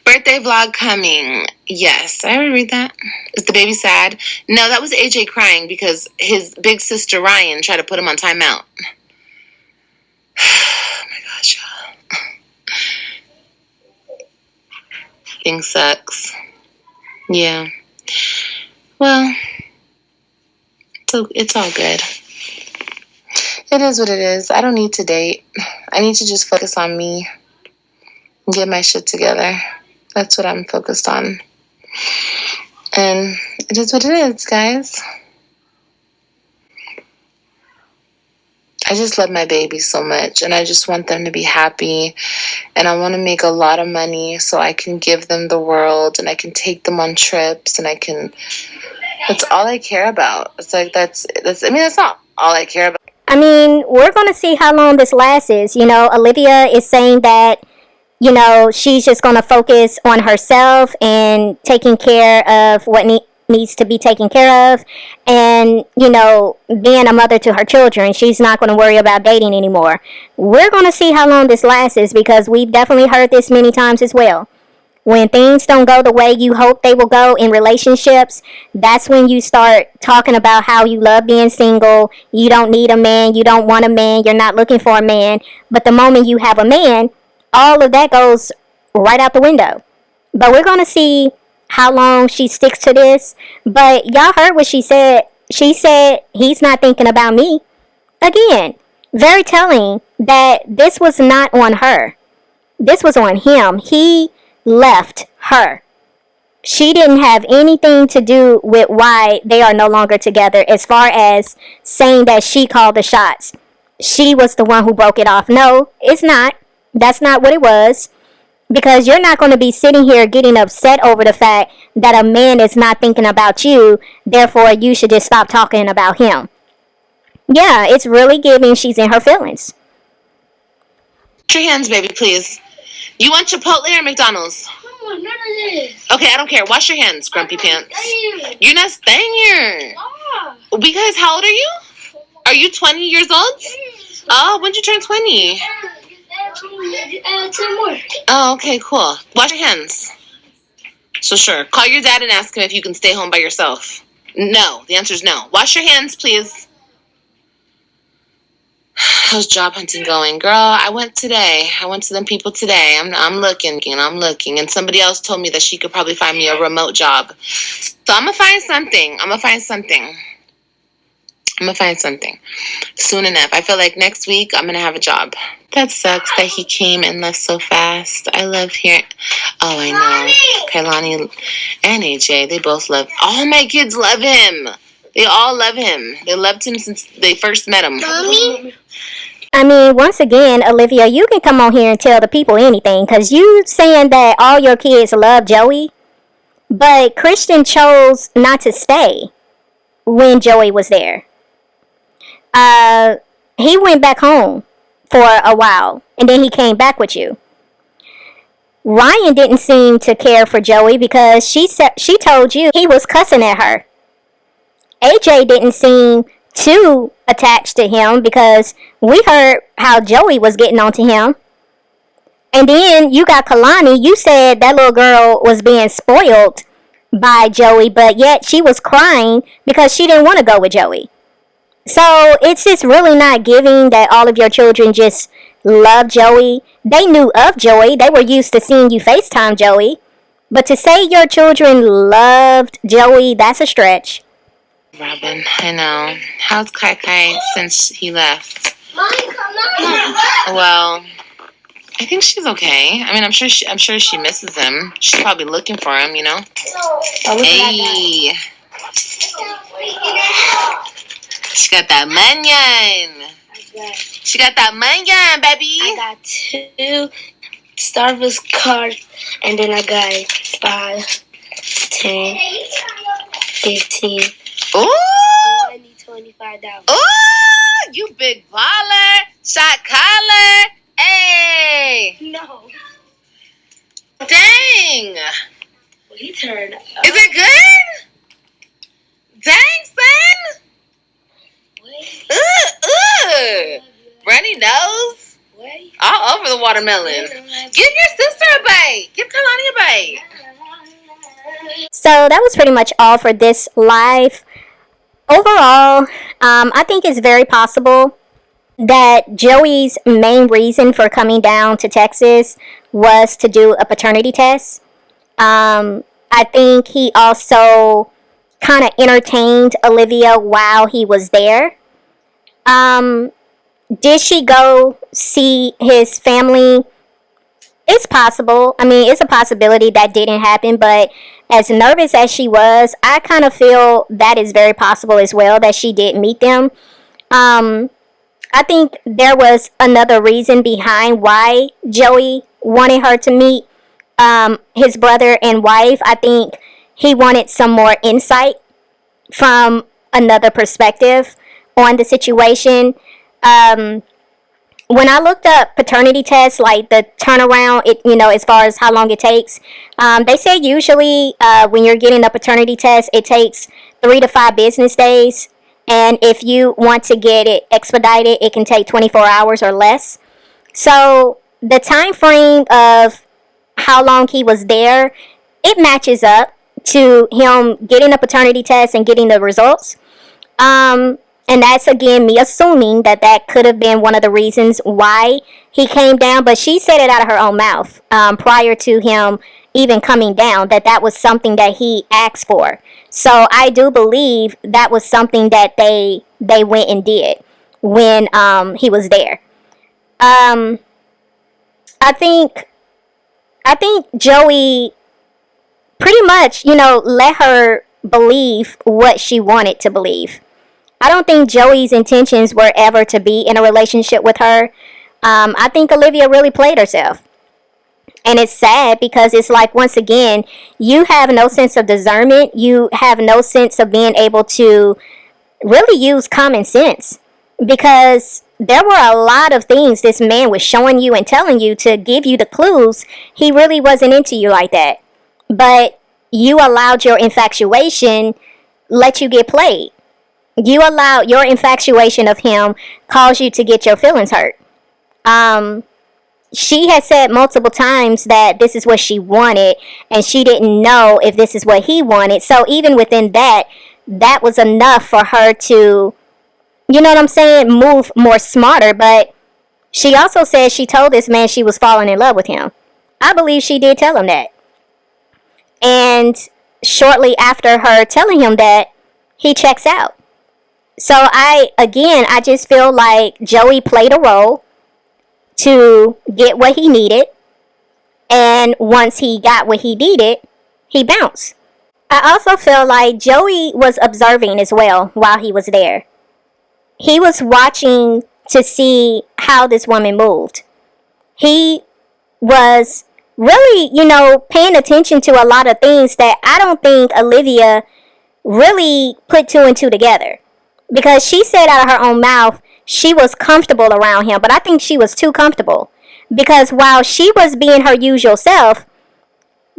Birthday vlog coming. Yes, I already read that. Is the baby sad? No, that was AJ crying because his big sister Ryan tried to put him on timeout. Oh my gosh, y'all. Thing sucks. Yeah. Well, so it's all good. It is what it is. I don't need to date. I need to just focus on me and get my shit together. That's what I'm focused on. And it is what it is, guys. I just love my babies so much, and I just want them to be happy, and I want to make a lot of money so I can give them the world, and I can take them on trips, and that's all I care about. It's like, that's not all I care about. I mean, we're going to see how long this lasts. You know, Olivia is saying that, she's just going to focus on herself and taking care of what needs to be taken care of, and, you know, being a mother to her children. She's not going to worry about dating anymore. We're going to see how long this lasts, because we've definitely heard this many times as well. When things don't go the way you hope they will go in relationships, that's when you start talking about how you love being single, you don't need a man, you don't want a man, you're not looking for a man. But the moment you have a man, all of that goes right out the window. But we're going to see how long she sticks to this. But y'all heard what she said. She said, he's not thinking about me. Again, very telling that this was not on her. This was on him. He left her. She didn't have anything to do with why they are no longer together, as far as saying that she called the shots. She was the one who broke it off. No, it's not. That's not what it was. Because you're not going to be sitting here getting upset over the fact that a man is not thinking about you, therefore you should just stop talking about him. Yeah, it's really giving she's in her feelings. Wash your hands, baby, please. You want Chipotle or McDonald's? No, none of this. Okay, I don't care. Wash your hands, Grumpy Pants. You're not staying here. Ah. Because how old are you? Are you 20 years old? Oh, when'd you turn 20? 2 more. Oh, okay, cool. Wash your hands. So sure. Call your dad and ask him if you can stay home by yourself. No. The answer is no. Wash your hands, please. How's job hunting going? Girl, I went today. I went to them people today. I'm looking, and somebody else told me that she could probably find me a remote job. So I'm gonna find something. Soon enough. I feel like next week I'm gonna have a job. That sucks that he came and left so fast. I love hearing. Oh, I know. Kailani and AJ, they both love. All my kids love him. They all love him. They loved him since they first met him. Mommy? I mean, once again, Olivia, you can come on here and tell the people anything, because you saying that all your kids love Joey, but Christian chose not to stay when Joey was there. He went back home for a while, and then he came back with you. Ryan didn't seem to care for Joey because she told you he was cussing at her. AJ didn't seem too attached to him because we heard how Joey was getting onto him. And then you got Kalani. You said that little girl was being spoiled by Joey, but yet she was crying because she didn't want to go with Joey. So it's just really not giving that all of your children just love Joey. They knew of Joey. They were used to seeing you FaceTime Joey. But to say your children loved Joey, that's a stretch. Robin, I know. How's Kai Kai since he left? Mommy, come on. Well, I think she's okay. I mean, I'm sure she misses him. She's probably looking for him, you know. Hey, she got that manion. She got that manion, baby. I got 2 Starbucks cards, and then I got 5, 10, 15. Ooh! I need $25. Ooh! You big baller! Shot caller! Hey! No. Dang! Well, he turned up. Is it good? Dang, son! Wait, Runny nose? wait. All over the watermelon. Give your sister a bite. Give Kalani a bite. So that was pretty much all for this live. Overall, I think it's very possible that Joey's main reason for coming down to Texas was to do a paternity test. I think he also kind of entertained Olivia while he was there. Did she go see his family? It's possible. I mean, it's a possibility that didn't happen, but as nervous as she was, I kind of feel that is very possible as well, that she did meet them. I think there was another reason behind why Joey wanted her to meet his brother and wife. I think he wanted some more insight from another perspective on the situation. when I looked up paternity tests, like the turnaround, as far as how long it takes, they say usually when you're getting a paternity test, it takes 3 to 5 business days. And if you want to get it expedited, it can take 24 hours or less. So the time frame of how long he was there, it matches up to him getting a paternity test and getting the results. And that's, again, me assuming that could have been one of the reasons why he came down. But she said it out of her own mouth prior to him even coming down, that was something that he asked for. So I do believe that was something that they went and did when he was there. I think Joey pretty much, let her believe what she wanted to believe. I don't think Joey's intentions were ever to be in a relationship with her. I think Olivia really played herself. And it's sad because it's like, once again, you have no sense of discernment. You have no sense of being able to really use common sense. Because there were a lot of things this man was showing you and telling you to give you the clues. He really wasn't into you like that. But you allowed your infatuation let you get played. You allowed your infatuation of him cause you to get your feelings hurt. She had said multiple times that this is what she wanted, and she didn't know if this is what he wanted. So even within that was enough for her to, move more smarter. But she also said she told this man she was falling in love with him. I believe she did tell him that. And shortly after her telling him that, he checks out. So I just feel like Joey played a role to get what he needed. And once he got what he needed, he bounced. I also feel like Joey was observing as well while he was there. He was watching to see how this woman moved. He was really, paying attention to a lot of things that I don't think Olivia really put 2 and 2 together. Because she said out of her own mouth she was comfortable around him, but I think she was too comfortable. Because while she was being her usual self,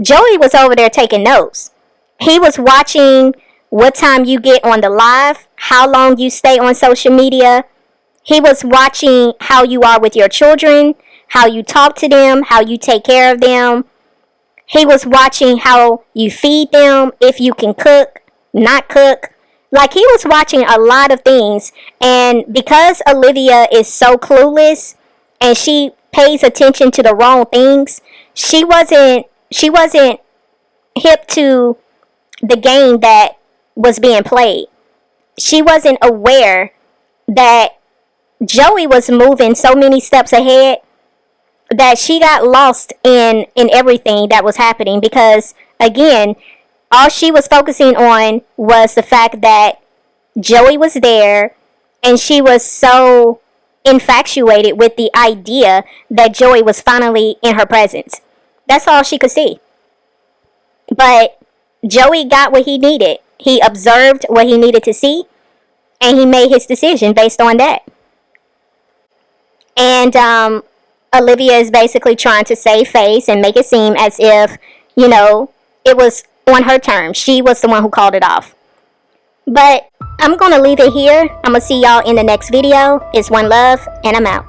Joey was over there taking notes. He was watching what time you get on the live, how long you stay on social media. He was watching how you are with your children, how you talk to them, how you take care of them. He was watching how you feed them, if you can cook, not cook. Like, he was watching a lot of things. And because Olivia is so clueless and she pays attention to the wrong things, she wasn't hip to the game that was being played. She wasn't aware that Joey was moving so many steps ahead that she got lost in everything that was happening. Because, again, all she was focusing on was the fact that Joey was there, and she was so infatuated with the idea that Joey was finally in her presence. That's all she could see. But Joey got what he needed. He observed what he needed to see, and he made his decision based on that. And Olivia is basically trying to save face and make it seem as if, it was on her terms. She was the one who called it off. But I'm going to leave it here. I'm going to see y'all in the next video. It's OneLove, and I'm out.